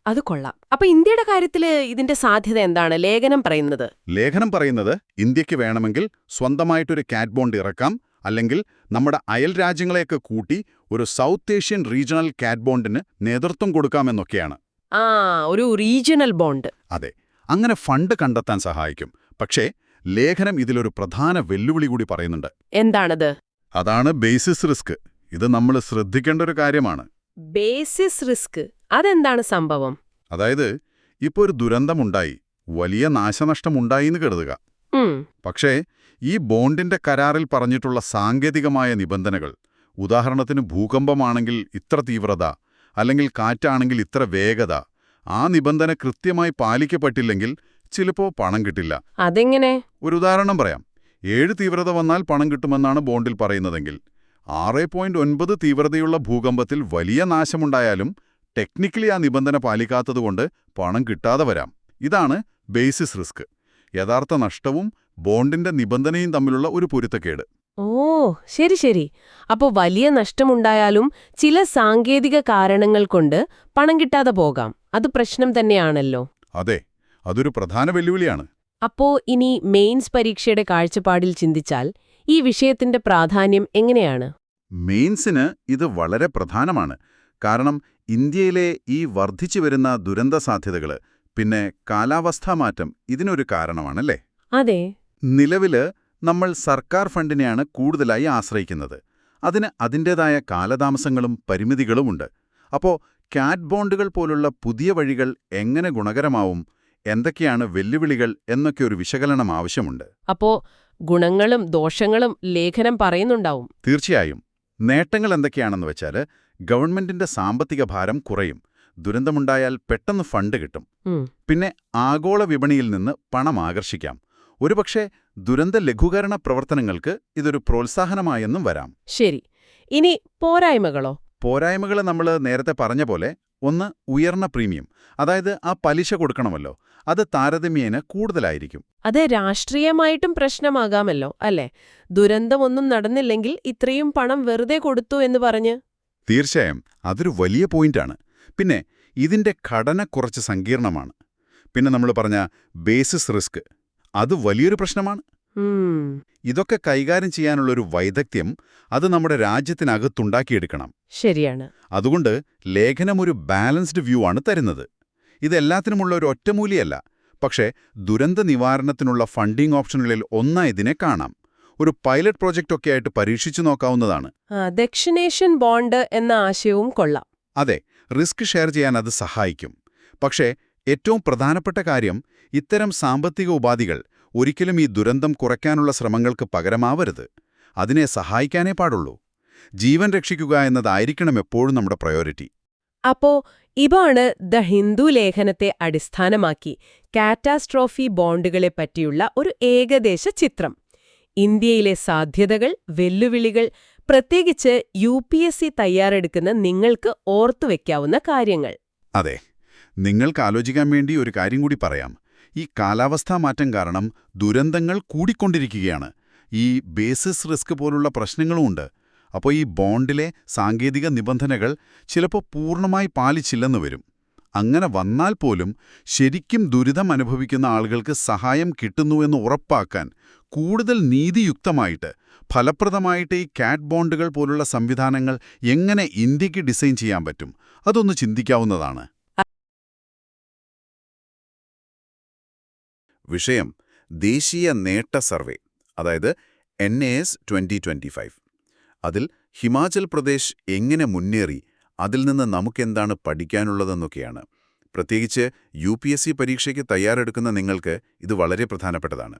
അത് കൊള്ളാം. അപ്പൊ ഇന്ത്യയുടെ കാര്യത്തില് ഇതിന്റെ സാധ്യത എന്താണ് ലേഖനം പറയുന്നത്? ലേഖനം പറയുന്നത് ഇന്ത്യക്ക് വേണമെങ്കിൽ സ്വന്തമായിട്ടൊരു കാറ്റ് ബോണ്ട് ഇറക്കാം, അല്ലെങ്കിൽ നമ്മുടെ അയൽ രാജ്യങ്ങളെയൊക്കെ കൂട്ടി ഒരു സൗത്ത് ഏഷ്യൻ റീജിയണൽ കാറ്റ് ബോണ്ടിന് നേതൃത്വം കൊടുക്കാമെന്നൊക്കെയാണ്. ഒരു റീജിയണൽ ബോണ്ട്. അതെ, അങ്ങനെ ഫണ്ട് കണ്ടെത്താൻ സഹായിക്കും. പക്ഷേ ലേഖനം ഇതിലൊരു പ്രധാന വെല്ലുവിളി കൂടി പറയുന്നുണ്ട്. എന്താണത്? അതാണ് ബേസിസ് റിസ്ക്. ഇത് നമ്മൾ ശ്രദ്ധിക്കേണ്ട ഒരു കാര്യമാണ്. ബേസിസ് റിസ്ക് അതെന്താണ് സംഭവം? അതായത് ഇപ്പോൾ ഒരു ദുരന്തമുണ്ടായി, വലിയ നാശനഷ്ടമുണ്ടായിന്ന് കരുതുക. പക്ഷേ ഈ ബോണ്ടിന്റെ കരാറിൽ പറഞ്ഞിട്ടുള്ള സാങ്കേതികമായ നിബന്ധനകൾ, ഉദാഹരണത്തിന് ഭൂകമ്പമാണെങ്കിൽ ഇത്ര തീവ്രത, അല്ലെങ്കിൽ കാറ്റാണെങ്കിൽ ഇത്ര വേഗത, ആ നിബന്ധന കൃത്യമായി പാലിക്കപ്പെട്ടില്ലെങ്കിൽ ചിലപ്പോൾ പണം കിട്ടില്ല. അതെങ്ങനെ? ഒരു ഉദാഹരണം പറയാം. 7 തീവ്രത വന്നാൽ പണം കിട്ടുമെന്നാണ് ബോണ്ടിൽ പറയുന്നതെങ്കിൽ 6.9 തീവ്രതയുള്ള ഭൂകമ്പത്തിൽ വലിയ നാശമുണ്ടായാലും ടെക്നിക്കലി ആ നിബന്ധന പാലിക്കാത്തതുകൊണ്ട് പണം കിട്ടാതെ വരാം. ഇതാണ് ബേസിസ് റിസ്ക്. യഥാർത്ഥ നഷ്ടവും ബോണ്ടിന്റെ നിബന്ധനയും തമ്മിലുള്ള ഒരു പൊരുത്തക്കേട്. ഓ, ശരി ശരി. അപ്പോ വലിയ നഷ്ടമുണ്ടായാലും ചില സാങ്കേതിക കാരണങ്ങൾ കൊണ്ട് പണം കിട്ടാതെ പോകാം. അത് പ്രശ്നം തന്നെയാണല്ലോ. അതെ, അതൊരു പ്രധാന വെല്ലുവിളിയാണ്. അപ്പോ ഇനി മെയിൻസ് പരീക്ഷയുടെ കാഴ്ചപ്പാടിൽ ചിന്തിച്ചാൽ ഈ വിഷയത്തിന്റെ പ്രാധാന്യം എങ്ങനെയാണ്? മെയിൻസിന് ഇത് വളരെ പ്രധാനമാണ്. കാരണം ഇന്ത്യയിലെ ഈ വർദ്ധിച്ചുവരുന്ന ദുരന്ത സാധ്യതകൾ, പിന്നെ കാലാവസ്ഥാമാറ്റം ഇതിനൊരു കാരണമാണല്ലേ? അതെ. നിലവില് നമ്മൾ സർക്കാർ ഫണ്ടിനെയാണ് കൂടുതലായി ആശ്രയിക്കുന്നത്. അതിന് അതിൻ്റേതായ കാലതാമസങ്ങളും പരിമിതികളുമുണ്ട്. അപ്പോൾ കാറ്റ് ബോണ്ടുകൾ പോലുള്ള പുതിയ വഴികൾ എങ്ങനെ ഗുണകരമാവും, എന്തൊക്കെയാണ് വെല്ലുവിളികൾ എന്നൊക്കെ ഒരു വിശകലനം ആവശ്യമുണ്ട്. അപ്പോ ഗുണങ്ങളും ദോഷങ്ങളും ലേഖനം പറയുന്നുണ്ടാവും. തീർച്ചയായും. നേട്ടങ്ങൾ എന്തൊക്കെയാണെന്ന് വെച്ചാൽ ഗവൺമെന്റിന്റെ സാമ്പത്തിക ഭാരം കുറയും, ദുരന്തമുണ്ടായാൽ പെട്ടെന്ന് ഫണ്ട് കിട്ടും, പിന്നെ ആഗോള വിപണിയിൽ നിന്ന് പണം ആകർഷിക്കാം. ഒരുപക്ഷെ ദുരന്ത ലഘൂകരണ പ്രവർത്തനങ്ങൾക്ക് ഇതൊരു പ്രോത്സാഹനമായെന്നും വരാം. ശരി. ഇനി പോരായ്മകളോ? പോരായ്മകൾ നമ്മൾ നേരത്തെ പറഞ്ഞ പോലെ, ഒന്ന് ഉയർന്ന പ്രീമിയം, അതായത് ആ പലിശ കൊടുക്കണമല്ലോ, അത് താരതമ്യേന കൂടുതലായിരിക്കും. അത് രാഷ്ട്രീയമായിട്ടും പ്രശ്നമാകാമല്ലോ, അല്ലേ? ദുരന്തമൊന്നും നടന്നില്ലെങ്കിൽ ഇത്രയും പണം വെറുതെ കൊടുത്തു എന്ന് പറഞ്ഞ്. തീർച്ചയായും അതൊരു വലിയ പോയിന്റാണ്. പിന്നെ ഇതിന്റെ ഘടന കുറച്ച് സങ്കീർണമാണ്. പിന്നെ നമ്മൾ പറഞ്ഞ ബേസിസ് റിസ്ക്, അത് വലിയൊരു പ്രശ്നമാണ്. ഇതൊക്കെ കൈകാര്യം ചെയ്യാനുള്ളൊരു വൈദഗ്ധ്യം അത് നമ്മുടെ രാജ്യത്തിനകത്തുണ്ടാക്കിയെടുക്കണം. ശരിയാണ്. അതുകൊണ്ട് ലേഖനം ഒരു ബാലൻസ്ഡ് വ്യൂ ആണ് തരുന്നത്. ഇതെല്ലാത്തിനുമുള്ള ഒരു ഒറ്റമൂലിയല്ല, പക്ഷേ ദുരന്ത നിവാരണത്തിനുള്ള ഫണ്ടിംഗ് ഓപ്ഷനുകളിൽ ഒന്നായി ഇതിനെ കാണാം. ഒരു പൈലറ്റ് പ്രോജക്റ്റൊക്കെ ആയിട്ട് പരീക്ഷിച്ചു നോക്കാവുന്നതാണ്. ദക്ഷിണേഷ്യൻ ബോണ്ട് എന്ന ആശയവും കൊള്ളാം. അതെ, റിസ്ക് ഷെയർ ചെയ്യാൻ അത് സഹായിക്കും. പക്ഷേ ഏറ്റവും പ്രധാനപ്പെട്ട കാര്യം, ഇത്തരം സാമ്പത്തിക ഉപാധികൾ ഒരിക്കലും ഈ ദുരന്തം കുറയ്ക്കാനുള്ള ശ്രമങ്ങൾക്ക് പകരമാവരുത്. അതിനെ സഹായിക്കാനേ പാടുള്ളൂ. ജീവൻ രക്ഷിക്കുക എന്നതായിരിക്കണം എപ്പോഴും നമ്മുടെ പ്രയോറിറ്റി. അപ്പോ ഇതാണ് ദ ഹിന്ദു ലേഖനത്തെ അടിസ്ഥാനമാക്കി കാറ്റാസ്ട്രോഫി ബോണ്ടുകളെ പറ്റിയുള്ള ഒരു ഏകദേശ ചിത്രം. ഇന്ത്യയിലെ സാധ്യതകൾ, വെല്ലുവിളികൾ, പ്രത്യേകിച്ച് UPSC തയ്യാറെടുക്കുന്ന നിങ്ങൾക്ക് ഓർത്തുവെക്കാവുന്ന കാര്യങ്ങൾ. അതെ, നിങ്ങൾക്ക് ആലോചിക്കാൻ വേണ്ടി ഒരു കാര്യം കൂടി പറയാം. ഈ കാലാവസ്ഥാ മാറ്റം കാരണം ദുരന്തങ്ങൾ കൂടിക്കൊണ്ടിരിക്കുകയാണ്. ഈ ബേസിസ് റിസ്ക് പോലുള്ള പ്രശ്നങ്ങളുമുണ്ട്. അപ്പോൾ ഈ ബോണ്ടിലെ സാങ്കേതിക നിബന്ധനകൾ ചിലപ്പോൾ പൂർണ്ണമായി പാലിച്ചില്ലെന്ന് വരും. അങ്ങനെ വന്നാൽ പോലും ശരിക്കും ദുരിതം അനുഭവിക്കുന്ന ആളുകൾക്ക് സഹായം കിട്ടുന്നുവെന്ന് ഉറപ്പാക്കാൻ കൂടുതൽ നീതിയുക്തമായിട്ട്, ഫലപ്രദമായിട്ട് ഈ കാറ്റ് ബോണ്ടുകൾ പോലുള്ള സംവിധാനങ്ങൾ എങ്ങനെ ഇന്ത്യക്ക് ഡിസൈൻ ചെയ്യാൻ പറ്റും, അതൊന്ന് ചിന്തിക്കാവുന്നതാണ്. വിഷയം ദേശീയ നേട്ട സർവേ, അതായത് NAS 2025. അതിൽ ഹിമാചൽ പ്രദേശ് എങ്ങനെ മുന്നേറി, അതിൽ നിന്ന് നമുക്കെന്താണ് പഠിക്കാനുള്ളതെന്നൊക്കെയാണ്. പ്രത്യേകിച്ച് UPSC പരീക്ഷയ്ക്ക് തയ്യാറെടുക്കുന്ന നിങ്ങൾക്ക് ഇത് വളരെ പ്രധാനപ്പെട്ടതാണ്.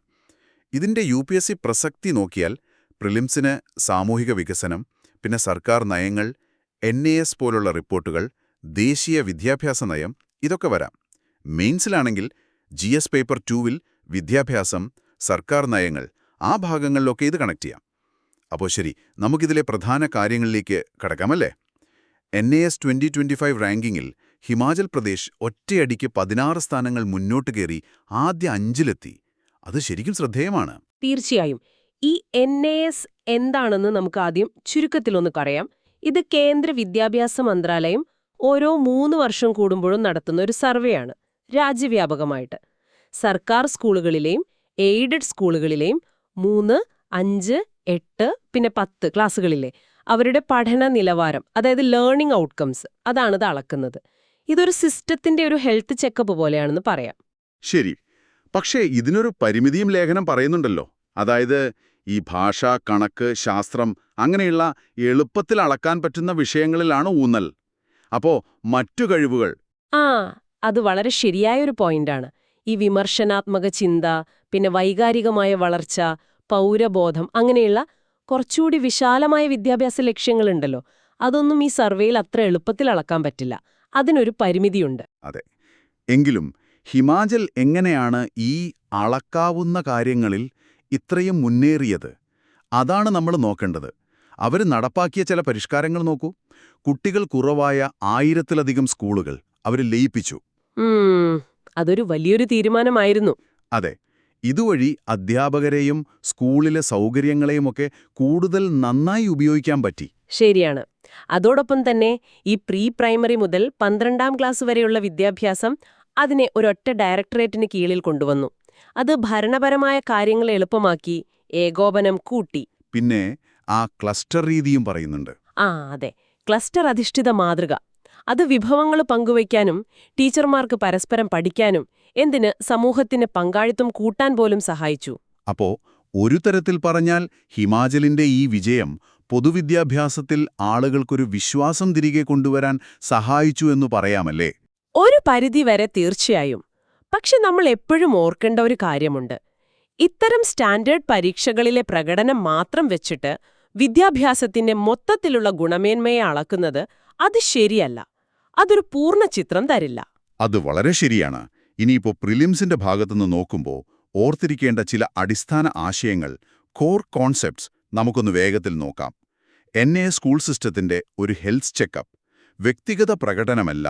ഇതിൻ്റെ UPSC പ്രസക്തി നോക്കിയാൽ പ്രിലിംസിന് സാമൂഹിക വികസനം, പിന്നെ സർക്കാർ നയങ്ങൾ, NAS പോലുള്ള റിപ്പോർട്ടുകൾ, ദേശീയ വിദ്യാഭ്യാസ നയം, ഇതൊക്കെ വരാം. മെയിൻസിലാണെങ്കിൽ GS പേപ്പർ 2-ൽ വിദ്യാഭ്യാസം, സർക്കാർ നയങ്ങൾ, ആ ഭാഗങ്ങളിലൊക്കെ ഇത് കണക്ട് ചെയ്യാം. അപ്പോൾ ശരി, നമുക്കിതിലെ പ്രധാന കാര്യങ്ങളിലേക്ക് കടക്കാമല്ലേ? NAS 2025 റാങ്കിങ്ങിൽ ഹിമാചൽ പ്രദേശ് ഒറ്റയടിക്ക് 16 സ്ഥാനങ്ങൾ മുന്നോട്ട് കയറി ആദ്യ 5-ലെത്തി. അത് ശരിക്കും ശ്രദ്ധേയമാണ്. തീർച്ചയായും. ഈ NAS എന്താണെന്ന് നമുക്ക് ആദ്യം ചുരുക്കത്തിലൊന്ന് പറയാം. ഇത് കേന്ദ്ര വിദ്യാഭ്യാസ മന്ത്രാലയം ഓരോ 3 വർഷം കൂടുമ്പോഴും നടത്തുന്ന ഒരു സർവേയാണ്, രാജ്യവ്യാപകമായിട്ട്. സർക്കാർ സ്കൂളുകളിലെയും എയ്ഡഡ് സ്കൂളുകളിലെയും 3, 5, 8 പിന്നെ 10 ക്ലാസ്സുകളിലെ അവരുടെ പഠന നിലവാരം, അതായത് ലേണിംഗ് ഔട്ട്കംസ്, അതാണിത് അളക്കുന്നത്. ഇതൊരു സിസ്റ്റത്തിന്റെ ഒരു ഹെൽത്ത് ചെക്കപ്പ് പോലെയാണെന്ന് പറയാം. ശരി, പക്ഷേ ഇതിനൊരു പരിമിതിയും ലേഖനം പറയുന്നുണ്ടല്ലോ. അതായത് ഈ ഭാഷ, കണക്ക്, ശാസ്ത്രം അങ്ങനെയുള്ള എളുപ്പത്തിൽ അളക്കാൻ പറ്റുന്ന വിഷയങ്ങളിലാണ് ഊന്നൽ. അപ്പോ മറ്റു കഴിവുകൾ? അത് വളരെ ശരിയായൊരു പോയിന്റാണ്. ഈ വിമർശനാത്മക ചിന്ത, പിന്നെ വൈകാരികമായ വളർച്ച, പൗരബോധം, അങ്ങനെയുള്ള കുറച്ചുകൂടി വിശാലമായ വിദ്യാഭ്യാസ ലക്ഷ്യങ്ങളുണ്ടല്ലോ, അതൊന്നും ഈ സർവേയിൽ അത്ര എളുപ്പത്തിൽ അളക്കാൻ പറ്റില്ല. അതിനൊരു പരിമിതിയുണ്ട്. അതെ. എങ്കിലും ഹിമാചൽ എങ്ങനെയാണ് ഈ അളക്കാവുന്ന കാര്യങ്ങളിൽ ഇത്രയും മുന്നേറിയത്? അതാണ് നമ്മൾ നോക്കേണ്ടത്. അവർ നടപ്പാക്കിയ ചില പരിഷ്കാരങ്ങൾ നോക്കൂ. കുട്ടികൾ കുറവായ 1000-ലധികം സ്കൂളുകൾ അവർ ലയിപ്പിച്ചു. അതൊരു വലിയൊരു തീരുമാനമായിരുന്നു. അതെ. ഇതുവഴി അധ്യാപകരെയും സ്കൂളിലെ സൗകര്യങ്ങളെയുമൊക്കെ കൂടുതൽ നന്നായി ഉപയോഗിക്കാൻ പറ്റി. ശരിയാണ്. അതോടൊപ്പം തന്നെ ഈ പ്രീ പ്രൈമറി മുതൽ 12ാം ക്ലാസ് വരെയുള്ള വിദ്യാഭ്യാസം അതിനെ ഒരൊറ്റ ഡയറക്ടറേറ്റിന് കീഴിൽ കൊണ്ടുവന്നു. അത് ഭരണപരമായ കാര്യങ്ങൾ എളുപ്പമാക്കി, ഏകോപനം കൂട്ടി. പിന്നെ ആ ക്ലസ്റ്റർ രീതിയും പറയുന്നുണ്ട്. അതെ, ക്ലസ്റ്റർ അധിഷ്ഠിത മാതൃക. അത് വിഭവങ്ങൾ പങ്കുവയ്ക്കാനും ടീച്ചർമാർക്ക് പരസ്പരം പഠിക്കാനും, എന്തിന് സമൂഹത്തിന് പങ്കാളിത്തം കൂട്ടാൻ പോലും സഹായിച്ചു. അപ്പോ ഒരു തരത്തിൽ പറഞ്ഞാൽ ഹിമാചലിന്റെ ഈ വിജയം പൊതുവിദ്യാഭ്യാസത്തിൽ ആളുകൾക്കൊരു വിശ്വാസം തിരികെ കൊണ്ടുവരാൻ സഹായിച്ചു എന്ന് പറയാമല്ലേ? ഒരു പരിധിവരെ തീർച്ചയായും. പക്ഷെ നമ്മൾ എപ്പോഴും ഓർക്കേണ്ട ഒരു കാര്യമുണ്ട്. ഇത്തരം സ്റ്റാൻഡേർഡ് പരീക്ഷകളിലെ പ്രകടനം മാത്രം വെച്ചിട്ട് വിദ്യാഭ്യാസത്തിന്റെ മൊത്തത്തിലുള്ള ഗുണമേന്മയെ അളക്കുന്നത് അത് ശരിയല്ല. അതൊരു പൂർണ്ണ ചിത്രം തരില്ല. അത് വളരെ ശരിയാണ്. ഇനിയിപ്പോൾ പ്രിലിംസിന്റെ ഭാഗത്തുനിന്ന് നോക്കുമ്പോൾ ഓർത്തിരിക്കേണ്ട ചില അടിസ്ഥാന ആശയങ്ങൾ, കോർ കോൺസെപ്റ്റ്സ് നമുക്കൊന്ന് വേഗത്തിൽ നോക്കാം. സ്കൂൾ സിസ്റ്റത്തിന്റെ ഒരു ഹെൽത്ത് ചെക്കപ്പ്, വ്യക്തിഗത പ്രകടനമല്ല,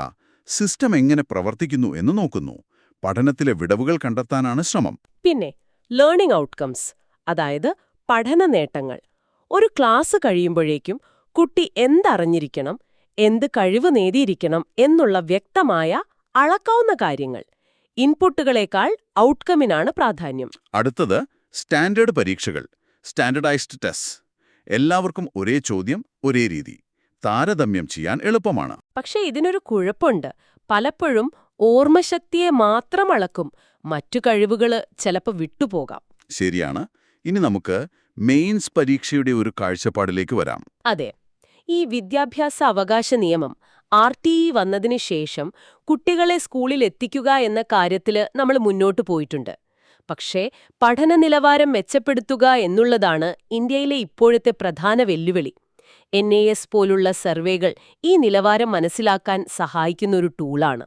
സിസ്റ്റം എങ്ങനെ പ്രവർത്തിക്കുന്നു എന്ന് നോക്കുന്നു. പഠനത്തിലെ വിടവുകൾ കണ്ടെത്താനാണ് ശ്രമം. പിന്നെ ലേണിംഗ് ഔട്ട്കംസ്, അതായത് പഠന നേട്ടങ്ങൾ. ഒരു ക്ലാസ് കഴിയുമ്പോഴേക്കും കുട്ടി എന്തറിഞ്ഞിരിക്കണം, എന്ത് കഴിവ് നേടിയിരിക്കണം എന്നുള്ള വ്യക്തമായ അളക്കാവുന്ന കാര്യങ്ങൾ. ഇൻപുട്ടുകളേക്കാൾ ഔട്ട്കമിനാണ് പ്രാധാന്യം. അടുത്തത് സ്റ്റാൻഡേർഡ് പരീക്ഷകൾ, സ്റ്റാൻഡേർഡൈസ്ഡ് ടെസ്റ്റ്. എല്ലാവർക്കും ഒരേ ചോദ്യം, ഒരേ രീതി. താരതമ്യം ചെയ്യാൻ എളുപ്പമാണ്. പക്ഷേ ഇതിനൊരു കുഴപ്പമുണ്ട്. പലപ്പോഴും ഓർമ്മശക്തിയെ മാത്രം അളക്കും, മറ്റു കഴിവുകൾ ചിലപ്പോൾ വിട്ടുപോകാം. ശരിയാണ്. ഇനി നമുക്ക് മെയിൻസ് പരീക്ഷയുടെ ഒരു കാഴ്ചപ്പാടിലേക്ക് വരാം. അതെ, ഈ വിദ്യാഭ്യാസ അവകാശ നിയമം RTE വന്നതിന് ശേഷം കുട്ടികളെ സ്കൂളിൽ എത്തിക്കുക എന്ന കാര്യത്തിൽ നമ്മൾ മുന്നോട്ടു പോയിട്ടുണ്ട്. പക്ഷേ പഠന നിലവാരം മെച്ചപ്പെടുത്തുക എന്നുള്ളതാണ് ഇന്ത്യയിലെ ഇപ്പോഴത്തെ പ്രധാന വെല്ലുവിളി. NAS പോലുള്ള സർവേകൾ ഈ നിലവാരം മനസ്സിലാക്കാൻ സഹായിക്കുന്നൊരു ടൂളാണ്.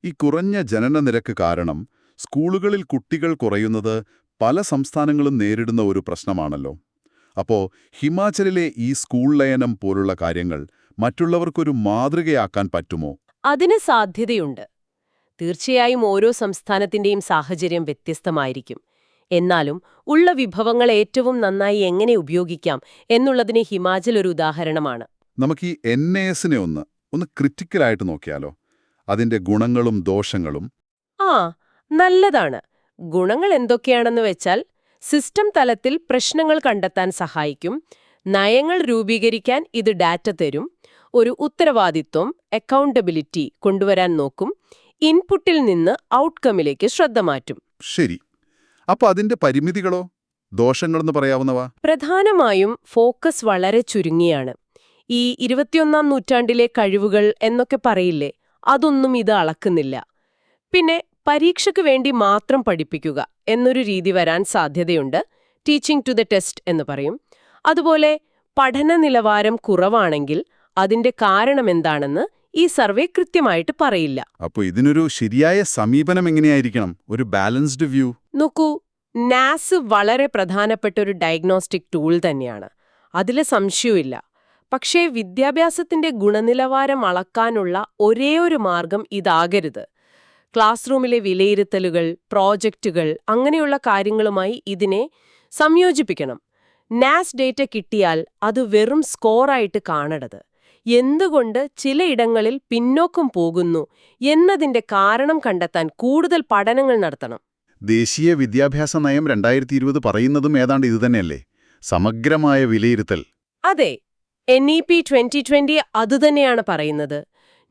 ഈ കുറഞ്ഞ ജനനനിരക്ക് കാരണം സ്കൂളുകളിൽ കുട്ടികൾ കുറയുന്നത് പല സംസ്ഥാനങ്ങളും നേരിടുന്ന ഒരു പ്രശ്നമാണല്ലോ. അപ്പോൾ ഹിമാചലിലെ ഈ സ്കൂൾ ലയനം പോലുള്ള കാര്യങ്ങൾ മറ്റുള്ളവർക്കൊരു മാതൃകയാക്കാൻ പറ്റുമോ? അതിന് സാധ്യതയുണ്ട്. തീർച്ചയായും ഓരോ സംസ്ഥാനത്തിന്റെയും സാഹചര്യം വ്യത്യസ്തമായിരിക്കും. എന്നാലും ഉള്ള വിഭവങ്ങൾ ഏറ്റവും നന്നായി എങ്ങനെ ഉപയോഗിക്കാം എന്നുള്ളതിന് ഹിമാചൽ ഒരു ഉദാഹരണമാണ്. നമുക്ക് ഈ NASനെ ഒന്ന് ക്രിറ്റിക്കലായിട്ട് നോക്കിയാലോ? അതിന്റെ ഗുണങ്ങളും ദോഷങ്ങളും. നല്ലതാണ്. ഗുണങ്ങൾ എന്തൊക്കെയാണെന്ന് വെച്ചാൽ, സിസ്റ്റം തലത്തിൽ പ്രശ്നങ്ങൾ കണ്ടെത്താൻ സഹായിക്കും, നയങ്ങൾ രൂപീകരിക്കാൻ ഇത് ഡാറ്റ തരും, ഒരു ഉത്തരവാദിത്വം അക്കൗണ്ടബിലിറ്റി കൊണ്ടുവരാൻ നോക്കും, ഇൻപുട്ടിൽ നിന്ന് ഔട്ട്കമിലേക്ക് ശ്രദ്ധ മാറ്റും. ശരി. അപ്പൊ അതിന്റെ പരിമിതികളോ, ദോഷങ്ങളെന്ന് പറയാവുന്നവ? പ്രധാനമായും ഫോക്കസ് വളരെ ചുരുങ്ങിയാണ്. ഈ 21ാം നൂറ്റാണ്ടിലെ കഴിവുകൾ എന്നൊക്കെ പറയില്ലേ, അതൊന്നും ഇത് അളക്കുന്നില്ല. പിന്നെ പരീക്ഷയ്ക്ക് വേണ്ടി മാത്രം പഠിപ്പിക്കുക എന്നൊരു രീതി വരാൻ സാധ്യതയുണ്ട്. ടീച്ചിങ് ടു ദ ടെസ്റ്റ് എന്ന് പറയും. അതുപോലെ പഠന നിലവാരം കുറവാണെങ്കിൽ അതിന്റെ കാരണമെന്താണെന്ന് ഈ സർവേ കൃത്യമായിട്ട് പറയില്ല. അപ്പോൾ ഇതിനൊരു ശരിയായ സമീപനം എങ്ങനെയായിരിക്കണം? ഒരു ബാലൻസ്ഡ് വ്യൂ. നോക്കൂ, NAS വളരെ പ്രധാനപ്പെട്ട ഒരു ഡയഗ്നോസ്റ്റിക് ടൂൾ തന്നെയാണ്, അതിലെ സംശയമില്ല. പക്ഷേ വിദ്യാഭ്യാസത്തിന്റെ ഗുണനിലവാരം അളക്കാനുള്ള ഒരേയൊരു മാർഗം ഇതാകരുത്. ക്ലാസ് റൂമിലെ വിലയിരുത്തലുകൾ, പ്രോജക്റ്റുകൾ, അങ്ങനെയുള്ള കാര്യങ്ങളുമായി ഇതിനെ സംയോജിപ്പിക്കണം. NAS ഡേറ്റ കിട്ടിയാൽ അത് വെറും സ്കോറായിട്ട് കാണരുത്. എന്തുകൊണ്ട് ചിലയിടങ്ങളിൽ പിന്നോക്കം പോകുന്നു എന്നതിന്റെ കാരണം കണ്ടെത്താൻ കൂടുതൽ പഠനങ്ങൾ നടത്തണം. ദേശീയ വിദ്യാഭ്യാസ നയം 2020 പറയുന്നതും ഏതാണ്ട് ഇതുതന്നെയല്ലേ? സമഗ്രമായ വിലയിരുത്തൽ. അതെ, NEP 2020 അതുതന്നെയാണ് പറയുന്നത്.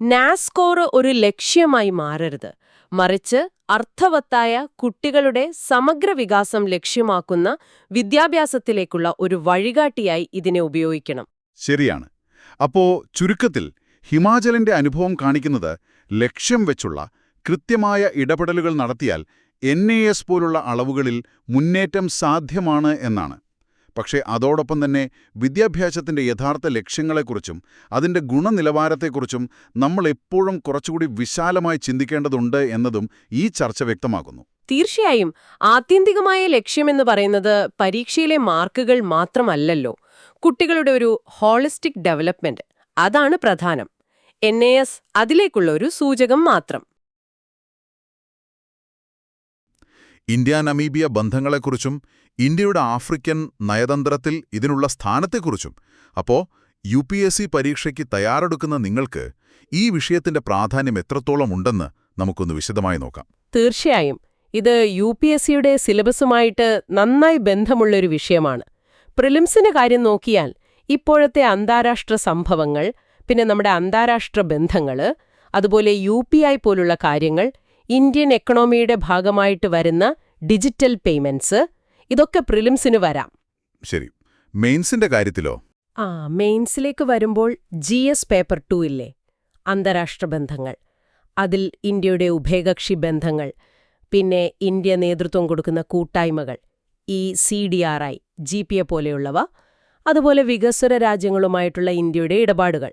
NAS സ്കോർ ഒരു ലക്ഷ്യമായി മാറരുത്, മറിച്ച് അർത്ഥവത്തായ കുട്ടികളുടെ സമഗ്ര വികാസം ലക്ഷ്യമാക്കുന്ന വിദ്യാഭ്യാസത്തിലേക്കുള്ള ഒരു വഴികാട്ടിയായി ഇതിനെ ഉപയോഗിക്കണം. ശരിയാണ്. അപ്പോ ചുരുക്കത്തിൽ ഹിമാചലിന്റെ അനുഭവം കാണിക്കുന്നത് ലക്ഷ്യം വെച്ചുള്ള കൃത്യമായ ഇടപെടലുകൾ നടത്തിയാൽ NAS പോലുള്ള അളവുകളിൽ മുന്നേറ്റം സാധ്യമാണ് എന്നാണ്. പക്ഷേ അതോടൊപ്പം തന്നെ വിദ്യാഭ്യാസത്തിന്റെ യഥാർത്ഥ ലക്ഷ്യങ്ങളെക്കുറിച്ചും അതിന്റെ ഗുണനിലവാരത്തെക്കുറിച്ചും നമ്മൾ എപ്പോഴും കുറച്ചുകൂടി വിശാലമായി ചിന്തിക്കേണ്ടതുണ്ട് എന്നതും ഈ ചർച്ച വ്യക്തമാക്കുന്നു. തീർച്ചയായും ആത്യന്തികമായ ലക്ഷ്യമെന്ന് പറയുന്നത് പരീക്ഷയിലെ മാർക്കുകൾ മാത്രമല്ലല്ലോ. കുട്ടികളുടെ ഒരു ഹോളിസ്റ്റിക് ഡെവലപ്മെന്റ്, അതാണ് പ്രധാനം. NAS അതിലേക്കുള്ള ഒരു സൂചകം മാത്രം. ഇന്ത്യ-നമീബിയ ബന്ധങ്ങളെക്കുറിച്ചും ഇന്ത്യയുടെ ആഫ്രിക്കൻ നയതന്ത്രത്തിൽ ഇതിനുള്ള സ്ഥാനത്തെക്കുറിച്ചും അപ്പോൾ UPSC പരീക്ഷയ്ക്ക് തയ്യാറെടുക്കുന്ന നിങ്ങൾക്ക് ഈ വിഷയത്തിന്റെ പ്രാധാന്യം എത്രത്തോളം ഉണ്ടെന്ന് നമുക്കൊന്ന് വിശദമായി നോക്കാം. തീർച്ചയായും ഇത് UPSCയുടെ സിലബസുമായിട്ട് നന്നായി ബന്ധമുള്ളൊരു വിഷയമാണ്. പ്രിലിംസിന്റെ കാര്യം നോക്കിയാൽ ഇപ്പോഴത്തെ അന്താരാഷ്ട്ര സംഭവങ്ങൾ, പിന്നെ നമ്മുടെ അന്താരാഷ്ട്ര ബന്ധങ്ങൾ, അതുപോലെ UPI പോലുള്ള കാര്യങ്ങൾ, ഇന്ത്യൻ എക്കണോമിയുടെ ഭാഗമായിട്ട് വരുന്ന ഡിജിറ്റൽ പേയ്മെന്റ്സ്, ഇതൊക്കെ പ്രിലിംസിന് വരാം. ശരി. മെയിൻസിന്റെ കാര്യത്തിലോ? മെയിൻസിലേക്ക് വരുമ്പോൾ GS പേപ്പർ 2 ഇല്ലേ, അന്താരാഷ്ട്ര ബന്ധങ്ങൾ. അതിൽ ഇന്ത്യയുടെ ഉഭയകക്ഷി ബന്ധങ്ങൾ, പിന്നെ ഇന്ത്യ നേതൃത്വം കൊടുക്കുന്ന കൂട്ടായ്മകൾ, ഈ CDRI, GPA പോലെയുള്ളവ, അതുപോലെ വികസ്വര രാജ്യങ്ങളുമായിട്ടുള്ള ഇന്ത്യയുടെ ഇടപാടുകൾ,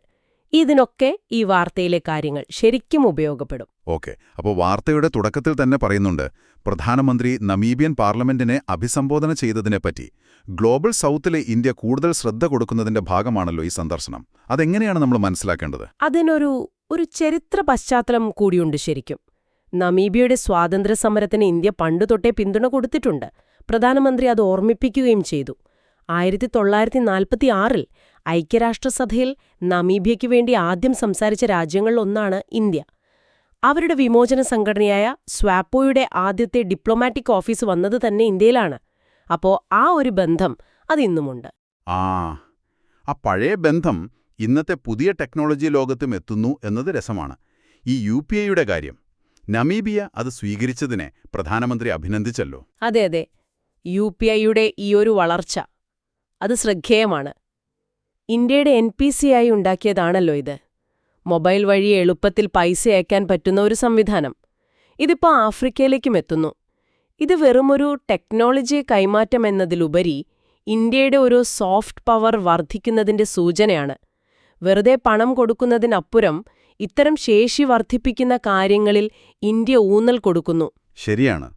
ഇതിനൊക്കെ ഈ വാർത്തയിലെ കാര്യങ്ങൾ ശരിക്കും ഉപയോഗപ്പെടും. ഓക്കെ, അപ്പോൾ വാർത്തയുടെ തുടക്കത്തിൽ തന്നെ പറയുന്നുണ്ട് പ്രധാനമന്ത്രി നമീബിയൻ പാർലമെന്റിനെ അഭിസംബോധന ചെയ്തതിനെപ്പറ്റി. ഗ്ലോബൽ സൗത്തിലെ ഇന്ത്യ കൂടുതൽ ശ്രദ്ധ കൊടുക്കുന്നതിന്റെ ഭാഗമാണല്ലോ ഈ സന്ദർശനം. അതെങ്ങനെയാണ് നമ്മൾ മനസ്സിലാക്കേണ്ടത്? അതിനൊരു ചരിത്ര പശ്ചാത്തലം കൂടിയുണ്ട് ശരിക്കും. നമീബിയയുടെ സ്വാതന്ത്ര്യ സമരത്തിന് ഇന്ത്യ പണ്ടുതൊട്ടേ പിന്തുണ കൊടുത്തിട്ടുണ്ട്. പ്രധാനമന്ത്രി അത് ഓർമ്മിപ്പിക്കുകയും ചെയ്തു. 1946-ൽ ഐക്യരാഷ്ട്രസഭയിൽ നമീബിയയ്ക്ക് വേണ്ടി ആദ്യം സംസാരിച്ച രാജ്യങ്ങളിലൊന്നാണ് ഇന്ത്യ. അവരുടെ വിമോചന സംഘടനയായ സ്വാപ്പോയുടെ ആദ്യത്തെ ഡിപ്ലോമാറ്റിക് ഓഫീസ് വന്നത് തന്നെ ഇന്ത്യയിലാണ്. അപ്പോ ആ ഒരു ബന്ധം അതിന്നുമുണ്ട്. ആ പഴയ ബന്ധം ഇന്നത്തെ പുതിയ ടെക്നോളജി ലോകത്തും എത്തുന്നു എന്നത് രസമാണ്. ഈ UPIയുടെ കാര്യം, നമീബിയ അത് സ്വീകരിച്ചതിനെ പ്രധാനമന്ത്രി അഭിനന്ദിച്ചല്ലോ. അതെ, UPIയുടെ ഈ ഒരു വളർച്ച അത് ശ്രദ്ധേയമാണ്. ഇന്ത്യയുടെ NPC ആയി ഉണ്ടാക്കിയതാണല്ലോ ഇത്. മൊബൈൽ വഴി എളുപ്പത്തിൽ പൈസ അയക്കാൻ പറ്റുന്ന ഒരു സംവിധാനം. ഇതിപ്പോൾ ആഫ്രിക്കയിലേക്കും എത്തുന്നു. ഇത് വെറുമൊരു ടെക്നോളജി കൈമാറ്റം എന്നതിലുപരി ഇന്ത്യയുടെ ഒരു സോഫ്റ്റ് പവർ വർദ്ധിക്കുന്നതിന്റെ സൂചനയാണ്. വെറുതെ പണം കൊടുക്കുന്നതിനപ്പുറം ഇത്തരം ശേഷി വർദ്ധിപ്പിക്കുന്ന കാര്യങ്ങളിൽ ഇന്ത്യ ഊന്നൽ കൊടുക്കുന്നു. ശരിയാണ്.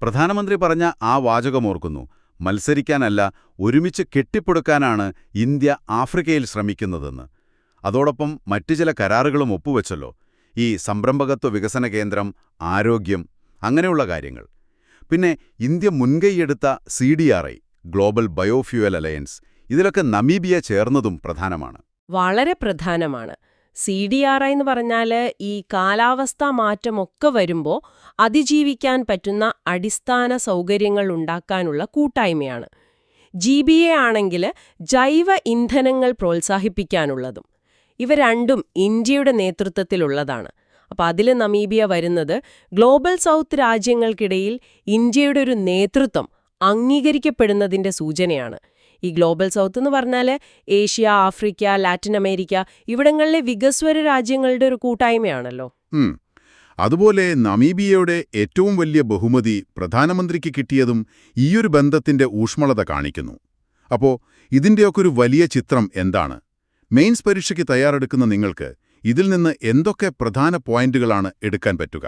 പ്രധാനമന്ത്രി പറഞ്ഞ ആ വാചകമോർക്കുന്നു. മത്സരിക്കാനല്ല, ഒരുമിച്ച് കെട്ടിപ്പടുക്കാനാണ് ഇന്ത്യ ആഫ്രിക്കയിൽ ശ്രമിക്കുന്നതെന്ന്. അതോടൊപ്പം മറ്റു ചില കരാറുകളും ഒപ്പുവെച്ചല്ലോ. ഈ സംരംഭകത്വ വികസന കേന്ദ്രം, ആരോഗ്യം, അങ്ങനെയുള്ള കാര്യങ്ങൾ. പിന്നെ ഇന്ത്യ മുൻകൈയെടുത്ത CDRI, ഗ്ലോബൽ ബയോഫ്യൂവൽ അലയൻസ്, ഇതിലൊക്കെ നമീബിയ ചേർന്നതും പ്രധാനമാണ്. വളരെ പ്രധാനമാണ്. CDRI എന്ന് പറഞ്ഞാൽ ഈ കാലാവസ്ഥാ മാറ്റമൊക്കെ വരുമ്പോൾ അതിജീവിക്കാൻ പറ്റുന്ന അടിസ്ഥാന സൗകര്യങ്ങൾ ഉണ്ടാക്കാനുള്ള കൂട്ടായ്മയാണ്. GBA ആണെങ്കിൽ ജൈവ ഇന്ധനങ്ങൾ പ്രോത്സാഹിപ്പിക്കാനുള്ളതും. ഇവ രണ്ടും ഇന്ത്യയുടെ നേതൃത്വത്തിലുള്ളതാണ്. അപ്പോൾ അതിൽ നമീബിയ വരുന്നത് ഗ്ലോബൽ സൗത്ത് രാജ്യങ്ങൾക്കിടയിൽ ഇന്ത്യയുടെ ഒരു നേതൃത്വം അംഗീകരിക്കപ്പെടുന്നതിന്റെ സൂചനയാണ്. ഈ ഗ്ലോബൽ സൗത്ത് എന്ന് പറഞ്ഞാൽ ഏഷ്യ, ആഫ്രിക്ക, ലാറ്റിൻ അമേരിക്ക ഇവിടങ്ങളിലെ വികസ്വര രാജ്യങ്ങളുടെ ഒരു കൂട്ടായ്മയാണല്ലോ. അതുപോലെ നമീബിയയുടെ ഏറ്റവും വലിയ ബഹുമതി പ്രധാനമന്ത്രിക്ക് കിട്ടിയതും ഈയൊരു ബന്ധത്തിന്റെ ഊഷ്മളത കാണിക്കുന്നു. അപ്പോൾ ഇതിന്റെയൊക്കെ ഒരു വലിയ ചിത്രം എന്താണ്? മെയിൻസ് പരീക്ഷയ്ക്ക് തയ്യാറെടുക്കുന്ന നിങ്ങൾക്ക് ഇതിൽ നിന്ന് എന്തൊക്കെ പ്രധാന പോയിന്റുകളാണ് എടുക്കാൻ പറ്റുക?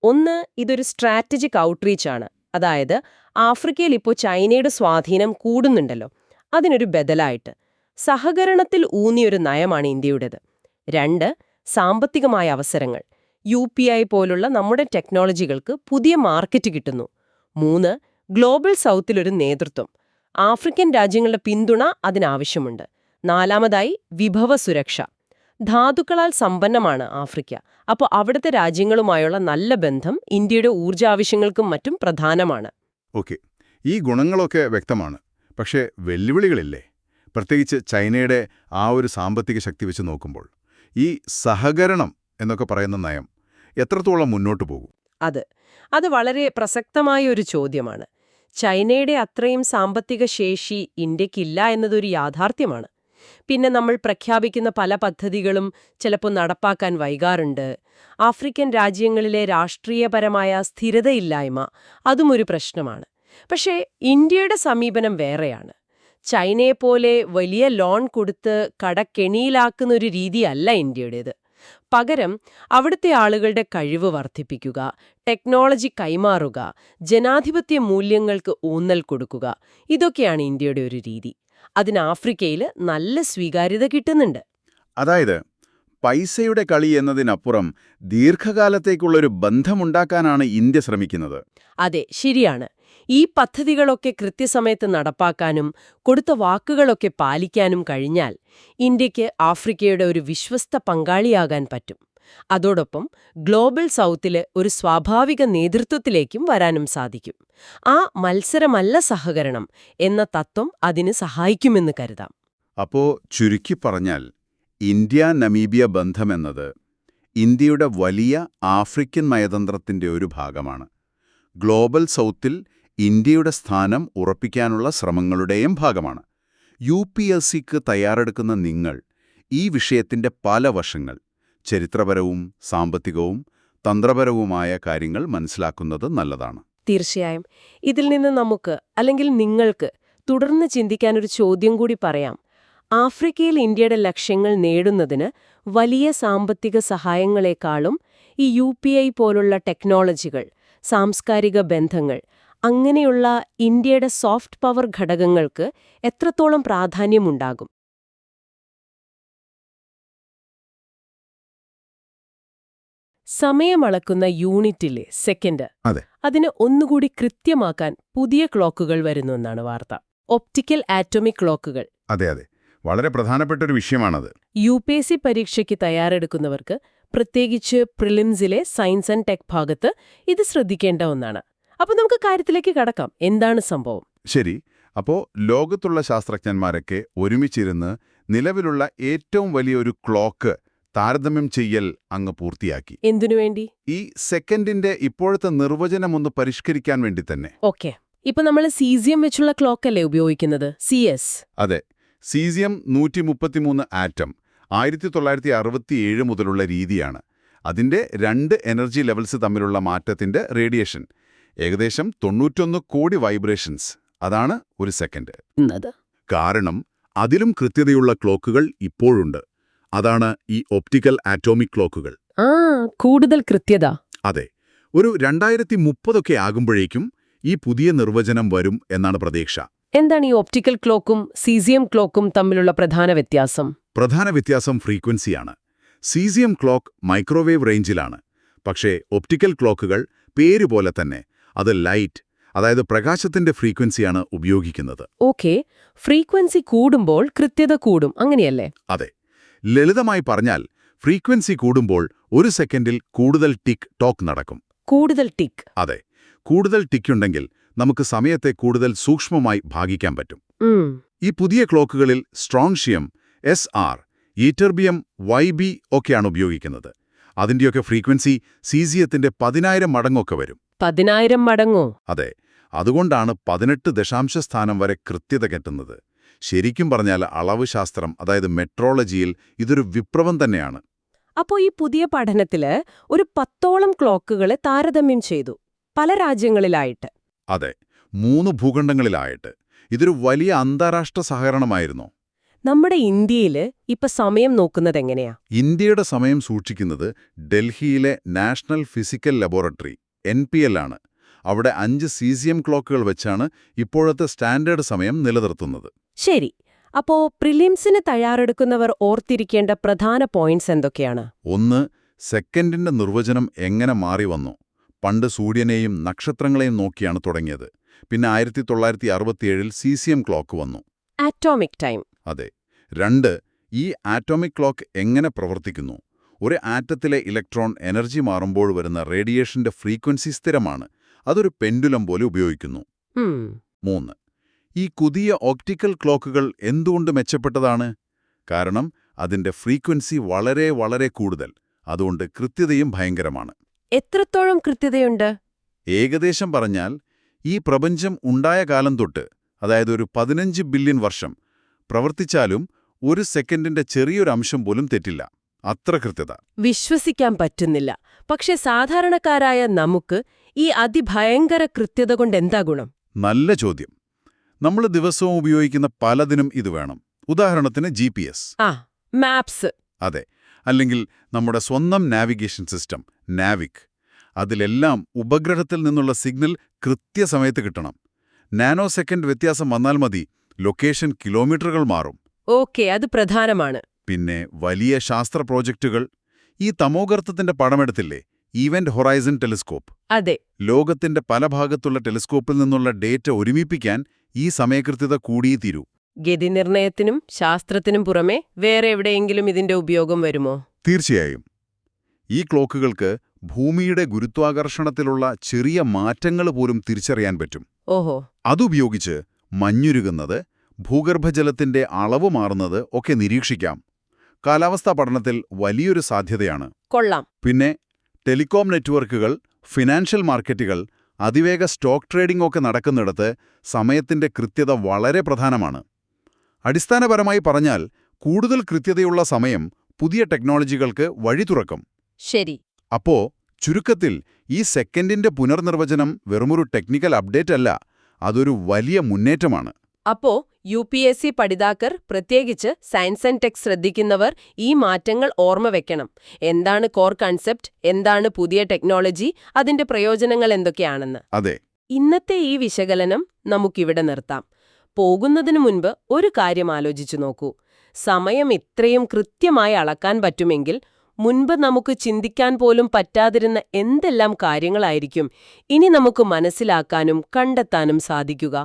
ഒന്ന്, ഇതൊരു സ്ട്രാറ്റജിക് ഔട്ട്റീച്ചാണ്. അതായത് ആഫ്രിക്കയിൽ ഇപ്പോൾ ചൈനയുടെ സ്വാധീനം കൂടുന്നുണ്ടല്ലോ, അതിനൊരു ബദലായിട്ട് സഹകരണത്തിൽ ഊന്നിയൊരു നയമാണ് ഇന്ത്യയുടേത്. 2, സാമ്പത്തികമായ അവസരങ്ങൾ. UPI പോലുള്ള നമ്മുടെ ടെക്നോളജികൾക്ക് പുതിയ മാർക്കറ്റ് കിട്ടുന്നു. 3, ഗ്ലോബൽ സൗത്തിലൊരു നേതൃത്വം. ആഫ്രിക്കൻ രാജ്യങ്ങളുടെ പിന്തുണ അതിനാവശ്യമുണ്ട്. 4, വിഭവ സുരക്ഷ. ധാതുക്കളാൽ സമ്പന്നമാണ് ആഫ്രിക്ക. അപ്പോൾ അവിടുത്തെ രാജ്യങ്ങളുമായുള്ള നല്ല ബന്ധം ഇന്ത്യയുടെ ഊർജ്ജാവശ്യങ്ങൾക്കും മറ്റും പ്രധാനമാണ്. ഓക്കെ, ഈ ഗുണങ്ങളൊക്കെ വ്യക്തമാണ്. പക്ഷേ വെല്ലുവിളികളില്ലേ? പ്രത്യേകിച്ച് ചൈനയുടെ ആ ഒരു സാമ്പത്തിക ശക്തി വെച്ച് നോക്കുമ്പോൾ ഈ സഹകരണം എന്നൊക്കെ പറയുന്ന നയം എത്രത്തോളം മുന്നോട്ട് പോകും? അത് വളരെ പ്രസക്തമായ ഒരു ചോദ്യമാണ്. ചൈനയുടെ അത്രയും സാമ്പത്തിക ശേഷി ഇന്ത്യക്കില്ല എന്നതൊരു യാഥാർത്ഥ്യമാണ്. പിന്നെ നമ്മൾ പ്രഖ്യാപിക്കുന്ന പല പദ്ധതികളും ചിലപ്പോൾ നടപ്പാക്കാൻ വൈകാറുണ്ട്. ആഫ്രിക്കൻ രാജ്യങ്ങളിലെ രാഷ്ട്രീയപരമായ സ്ഥിരതയില്ലായ്മ അതും ഒരു പ്രശ്നമാണ്. പക്ഷേ ഇന്ത്യയുടെ സമീപനം വേറെയാണ്. ചൈനയെപ്പോലെ വലിയ ലോൺ കൊടുത്ത് കടക്കെണിയിലാക്കുന്ന ഒരു രീതിയല്ല ഇന്ത്യയുടേത്. പകരം അവിടുത്തെ ആളുകളുടെ കഴിവ് വർദ്ധിപ്പിക്കുക, ടെക്നോളജി കൈമാറുക, ജനാധിപത്യ മൂല്യങ്ങൾക്ക് ഊന്നൽ കൊടുക്കുക, ഇതൊക്കെയാണ് ഇന്ത്യയുടെ ഒരു രീതി. അതിന് ആഫ്രിക്കയിൽ നല്ല സ്വീകാര്യത കിട്ടുന്നുണ്ട്. അതായത് പൈസയുടെ കളി എന്നതിനപ്പുറം ദീർഘകാലത്തേക്കുള്ളൊരു ബന്ധമുണ്ടാക്കാനാണ് ഇന്ത്യ ശ്രമിക്കുന്നത്. അതെ, ശരിയാണ്. ഈ പദ്ധതികളൊക്കെ കൃത്യസമയത്ത് നടപ്പാക്കാനും കൊടുത്ത വാക്കുകളൊക്കെ പാലിക്കാനും കഴിഞ്ഞാൽ ഇന്ത്യക്ക് ആഫ്രിക്കയുടെ ഒരു വിശ്വസ്ത പങ്കാളിയാകാൻ പറ്റും. അതോടൊപ്പം ഗ്ലോബൽ സൗത്തില് ഒരു സ്വാഭാവിക നേതൃത്വത്തിലേക്കും വരാനും സാധിക്കും. ആ മത്സരമല്ല സഹകരണം എന്ന തത്വം അതിന് സഹായിക്കുമെന്ന് കരുതാം. അപ്പോ ചുരുക്കി പറഞ്ഞാൽ ഇന്ത്യ നമീബിയ ബന്ധമെന്നത് ഇന്ത്യയുടെ വലിയ ആഫ്രിക്കൻ നയതന്ത്രത്തിന്റെ ഒരു ഭാഗമാണ്. ഗ്ലോബൽ സൗത്തിൽ ഇന്ത്യയുടെ സ്ഥാനം ഉറപ്പിക്കാനുള്ള ശ്രമങ്ങളുടെയും ഭാഗമാണ്. UPSCക്ക് തയ്യാറെടുക്കുന്ന നിങ്ങൾ ഈ വിഷയത്തിന്റെ പല വശങ്ങൾ, ചരിത്രപരവും സാമ്പത്തികവും തന്ത്രപരവുമായ കാര്യങ്ങൾ മനസ്സിലാക്കുന്നത് നല്ലതാണ്. തീർച്ചയായും. ഇതിൽ നിന്ന് നമുക്ക്, അല്ലെങ്കിൽ നിങ്ങൾക്ക്, തുടർന്ന് ചിന്തിക്കാനൊരു ചോദ്യം കൂടി പറയാം. ആഫ്രിക്കയിൽ ഇന്ത്യയുടെ ലക്ഷ്യങ്ങൾ നേടുന്നതിന് വലിയ സാമ്പത്തിക സഹായങ്ങളെക്കാളും ഈ UPI പോലുള്ള ടെക്നോളജികൾ, സാംസ്കാരിക ബന്ധങ്ങൾ, അങ്ങനെയുള്ള ഇന്ത്യയുടെ സോഫ്റ്റ് പവർ ഘടകങ്ങൾക്ക് എത്രത്തോളം പ്രാധാന്യമുണ്ടാകും? സമയമളക്കുന്ന യൂണിറ്റിലെ സെക്കൻഡ്, അതെ. അതിന് ഒന്നുകൂടി കൃത്യമാക്കാൻ പുതിയ ക്ലോക്കുകൾ വരുന്നു എന്നാണ് വാർത്ത. ഒപ്റ്റിക്കൽ ആറ്റോമിക് ക്ലോക്കുകൾ. അതെ അതെ, വളരെ പ്രധാനപ്പെട്ട ഒരു വിഷയമാണത്. UPSC പരീക്ഷയ്ക്ക് തയ്യാറെടുക്കുന്നവർക്ക്, പ്രത്യേകിച്ച് പ്രിലിംസിലെ സയൻസ് ആൻഡ് ടെക് ഭാഗത്ത് ഇത് ശ്രദ്ധിക്കേണ്ട ഒന്നാണ്. അപ്പോൾ നമുക്ക് കാര്യത്തിലേക്ക് കടക്കാം. എന്താണ് സംഭവം? ശരി, അപ്പോൾ ലോകത്തുള്ള ശാസ്ത്രജ്ഞന്മാരൊക്കെ ഒരുമിച്ചിരുന്ന് നിലവിലുള്ള ഏറ്റവും വലിയൊരു ക്ലോക്ക് താരതമ്യം ചെയ്യൽ അങ്ങ് പൂർത്തിയാക്കി. എന്തിനുവേണ്ടി? ഈ സെക്കൻഡിന്റെ ഇപ്പോഴത്തെ നിർവചനം ഒന്ന് പരിഷ്കരിക്കാൻ വേണ്ടി തന്നെ. ഓക്കെ, ഇപ്പൊ നമ്മൾ സീസിയം വെച്ചുള്ള ക്ലോക്കല്ലേ ഉപയോഗിക്കുന്നത്, CS? അതെ, സീസിയം 133 ആറ്റം 1967 മുതലുള്ള രീതിയാണ്. അതിന്റെ 2 എനർജി ലെവൽസ് തമ്മിലുള്ള മാറ്റത്തിന്റെ റേഡിയേഷൻ ഏകദേശം 91 കോടി വൈബ്രേഷൻസ്. അതാണ് ഒരു സെക്കൻഡ്. കാരണം അതിലും കൃത്യതയുള്ള ക്ലോക്കുകൾ ഇപ്പോഴുണ്ട്. അതാണ് ഈ ഒപ്റ്റിക്കൽ ആറ്റോമിക് ക്ലോക്കുകൾ. കൂടുതൽ കൃത്യത. അതെ, ഒരു 2030 ആകുമ്പോഴേക്കും ഈ പുതിയ നിർവചനം വരും എന്നാണ് പ്രതീക്ഷ. എന്താണ് ഈ ഒപ്റ്റിക്കൽ ക്ലോക്കും സീസിയം ക്ലോക്കും തമ്മിലുള്ള പ്രധാന വ്യത്യാസം? പ്രധാന വ്യത്യാസം ഫ്രീക്വൻസിയാണ്. സീസിയം ക്ലോക്ക് മൈക്രോവേവ് റേഞ്ചിലാണ്. പക്ഷേ ഒപ്റ്റിക്കൽ ക്ലോക്കുകൾ പേരുപോലെ തന്നെ അത് ലൈറ്റ്, അതായത് പ്രകാശത്തിന്റെ ഫ്രീക്വൻസിയാണ് ഉപയോഗിക്കുന്നത്. ഓക്കെ, ഫ്രീക്വൻസി കൂടുമ്പോൾ കൃത്യത കൂടും, അങ്ങനെയല്ലേ? അതെ, ലളിതമായി പറഞ്ഞാൽ ഫ്രീക്വൻസി കൂടുമ്പോൾ ഒരു സെക്കൻഡിൽ കൂടുതൽ ടിക്ക് ടോക്ക് നടക്കും. കൂടുതൽ ടിക്ക്? അതെ, കൂടുതൽ ടിക്കുണ്ടെങ്കിൽ നമുക്ക് സമയത്തെ കൂടുതൽ സൂക്ഷ്മമായി ഭാഗിക്കാൻ പറ്റും. ഈ പുതിയ ക്ലോക്കുകളിൽ സ്ട്രോങ്ഷിയം, SR, ഈറ്റർബിയം, YB ഒക്കെയാണ് ഉപയോഗിക്കുന്നത്. അതിന്റെയൊക്കെ ഫ്രീക്വൻസി സീസിയത്തിന്റെ 10,000 മടങ്ങൊക്കെ വരും. 10,000 മടങ്ങോ? അതെ, അതുകൊണ്ടാണ് 18 ദശാംശ വരെ കൃത്യത കിട്ടുന്നത്. ശരിക്കും പറഞ്ഞാൽ അളവ് ശാസ്ത്രം, അതായത് മെട്രോളജിയിൽ ഇതൊരു വിപ്ലവം തന്നെയാണ്. അപ്പോൾ ഈ പുതിയ പഠനത്തില് ഒരു 10ഓളം ക്ലോക്കുകളെ താരതമ്യം ചെയ്തു, പല രാജ്യങ്ങളിലായിട്ട്. അതെ, 3 ഭൂഖണ്ഡങ്ങളിലായിട്ട്. ഇതൊരു വലിയ അന്താരാഷ്ട്ര സഹകരണമായിരുന്നു. നമ്മുടെ ഇന്ത്യയില് ഇപ്പൊ സമയം നോക്കുന്നത് എങ്ങനെയാ? ഇന്ത്യയുടെ സമയം സൂക്ഷിക്കുന്നത് ഡൽഹിയിലെ നാഷണൽ ഫിസിക്കൽ ലബോറട്ടറി NPL ആണ്. അവിടെ 5 സീസിയം ക്ലോക്കുകൾ വെച്ചാണ് ഇപ്പോഴത്തെ സ്റ്റാൻഡേർഡ് സമയം നിലനിർത്തുന്നത്. ശരി, അപ്പോ പ്രിലിംസിന് തയ്യാറെടുക്കുന്നവർ ഓർത്തിരിക്കേണ്ട പ്രധാന പോയിന്റ്സ് എന്തൊക്കെയാണ്? 1. സെക്കൻഡിന്റെ നിർവചനം എങ്ങനെ മാറി വന്നു. പണ്ട് സൂര്യനെയും നക്ഷത്രങ്ങളെയും നോക്കിയാണ് തുടങ്ങിയത്. പിന്നെ 1967 സീസിയം ക്ലോക്ക് വന്നു. Atomic time. അതെ. 2. ഈ ആറ്റോമിക് ക്ലോക്ക് എങ്ങനെ പ്രവർത്തിക്കുന്നു. ഒരു ആറ്റത്തിലെ ഇലക്ട്രോൺ എനർജി മാറുമ്പോൾ വരുന്ന റേഡിയേഷന്റെ ഫ്രീക്വൻസി സ്ഥിരമാണ്. അതൊരു പെൻഡുലം പോലെ ഉപയോഗിക്കുന്നു. 3. ഈ പുതിയ ഒപ്റ്റിക്കൽ ക്ലോക്കുകൾ എന്തുകൊണ്ട് മെച്ചപ്പെട്ടതാണ്? കാരണം അതിന്റെ ഫ്രീക്വൻസി വളരെ വളരെ കൂടുതൽ. അതുകൊണ്ട് കൃത്യതയും ഭയങ്കരമാണ്. എത്രത്തോളം കൃത്യതയുണ്ട്? ഏകദേശം പറഞ്ഞാൽ ഈ പ്രപഞ്ചം ഉണ്ടായ കാലം തൊട്ട്, അതായത് ഒരു 15 ബില്യൺ വർഷം പ്രവർത്തിച്ചാലും ഒരു സെക്കൻഡിന്റെ ചെറിയൊരു അംശം പോലും തെറ്റില്ല. അത്ര കൃത്യത. വിശ്വസിക്കാൻ പറ്റുന്നില്ല. പക്ഷെ സാധാരണക്കാരായ നമുക്ക് ഈ അതിഭയങ്കര കൃത്യത കൊണ്ട് എന്താ ഗുണം? നല്ല ചോദ്യം. നമ്മൾ ദിവസവും ഉപയോഗിക്കുന്ന പലതിനും ഇത് വേണം. ഉദാഹരണത്തിന് GPS. മാപ്സ്. അതെ, അല്ലെങ്കിൽ നമ്മുടെ സ്വന്തം നാവിഗേഷൻ സിസ്റ്റം നാവിക്. അതിലെല്ലാം ഉപഗ്രഹത്തിൽ നിന്നുള്ള സിഗ്നൽ കൃത്യസമയത്ത് കിട്ടണം. നാനോ സെക്കൻഡ് വ്യത്യാസം വന്നാൽ മതി, ലൊക്കേഷൻ കിലോമീറ്ററുകൾ മാറും. ഓക്കെ, അത് പ്രധാനമാണ്. പിന്നെ വലിയ ശാസ്ത്ര പ്രോജക്റ്റുകൾ. ഈ തമോഗർത്തത്തിന്റെ പടമെടുത്തില്ലേ, ഈവന്റ് ഹൊറൈസൺ ടെലിസ്കോപ്പ്. അതെ, ലോകത്തിന്റെ പല ഭാഗത്തുള്ള ടെലിസ്കോപ്പിൽ നിന്നുള്ള ഡേറ്റ ഒരുമിപ്പിക്കാൻ ഈ സമയകൃത്യത കൂടിയേ തീരൂ. ഗതിനിർണയത്തിനും ശാസ്ത്രത്തിനും പുറമെ വേറെ എവിടെയെങ്കിലും ഇതിന്റെ ഉപയോഗം വരുമോ? തീർച്ചയായും. ഈ ക്ലോക്കുകൾക്ക് ഭൂമിയുടെ ഗുരുത്വാകർഷണത്തിലുള്ള ചെറിയ മാറ്റങ്ങൾ പോലും തിരിച്ചറിയാൻ പറ്റും. ഓഹോ. അതുപയോഗിച്ച് മഞ്ഞുരുകുന്നത്, ഭൂഗർഭജലത്തിന്റെ അളവ് മാറുന്നത് ഒക്കെ നിരീക്ഷിക്കാം. കാലാവസ്ഥാ പഠനത്തിൽ വലിയൊരു സാധ്യതയാണ്. കൊള്ളാം. പിന്നെ ടെലികോം നെറ്റ്വർക്കുകൾ, ഫിനാൻഷ്യൽ മാർക്കറ്റുകൾ, അതിവേഗ സ്റ്റോക്ക് ട്രേഡിംഗ് ഒക്കെ നടക്കുന്നിടത്ത് സമയത്തിന്റെ കൃത്യത വളരെ പ്രധാനമാണ്. അടിസ്ഥാനപരമായി പറഞ്ഞാൽ കൂടുതൽ കൃത്യതയുള്ള സമയം പുതിയ ടെക്നോളജികൾക്ക് വഴി തുറക്കും. ശരി. അപ്പോ ചുരുക്കത്തിൽ ഈ സെക്കൻഡിന്റെ പുനർനിർവചനം വെറുമൊരു ടെക്നിക്കൽ അപ്ഡേറ്റ് അല്ല, അതൊരു വലിയ മുന്നേറ്റമാണ്. അപ്പോ UPSC പഠിതാക്കർ, പ്രത്യേകിച്ച് സയൻസ് ആൻഡ് ടെക് ശ്രദ്ധിക്കുന്നവർ ഈ മാറ്റങ്ങൾ ഓർമ്മ വെക്കണം. എന്താണ് കോർ കൺസെപ്റ്റ്, എന്താണ് പുതിയ ടെക്നോളജി, അതിന്റെ പ്രയോജനങ്ങൾ എന്തൊക്കെയാണെന്ന്. അതെ. ഇന്നത്തെ ഈ വിശകലനം നമുക്കിവിടെ നിർത്താം. പോകുന്നതിനു മുൻപ് ഒരു കാര്യം ആലോചിച്ചു നോക്കൂ. സമയം ഇത്രയും കൃത്യമായി അളക്കാൻ പറ്റുമെങ്കിൽ മുൻപ് നമുക്ക് ചിന്തിക്കാൻ പോലും പറ്റാതിരുന്ന എന്തെല്ലാം കാര്യങ്ങളായിരിക്കും ഇനി നമുക്ക് മനസ്സിലാക്കാനും കണ്ടെത്താനും സാധിക്കുക.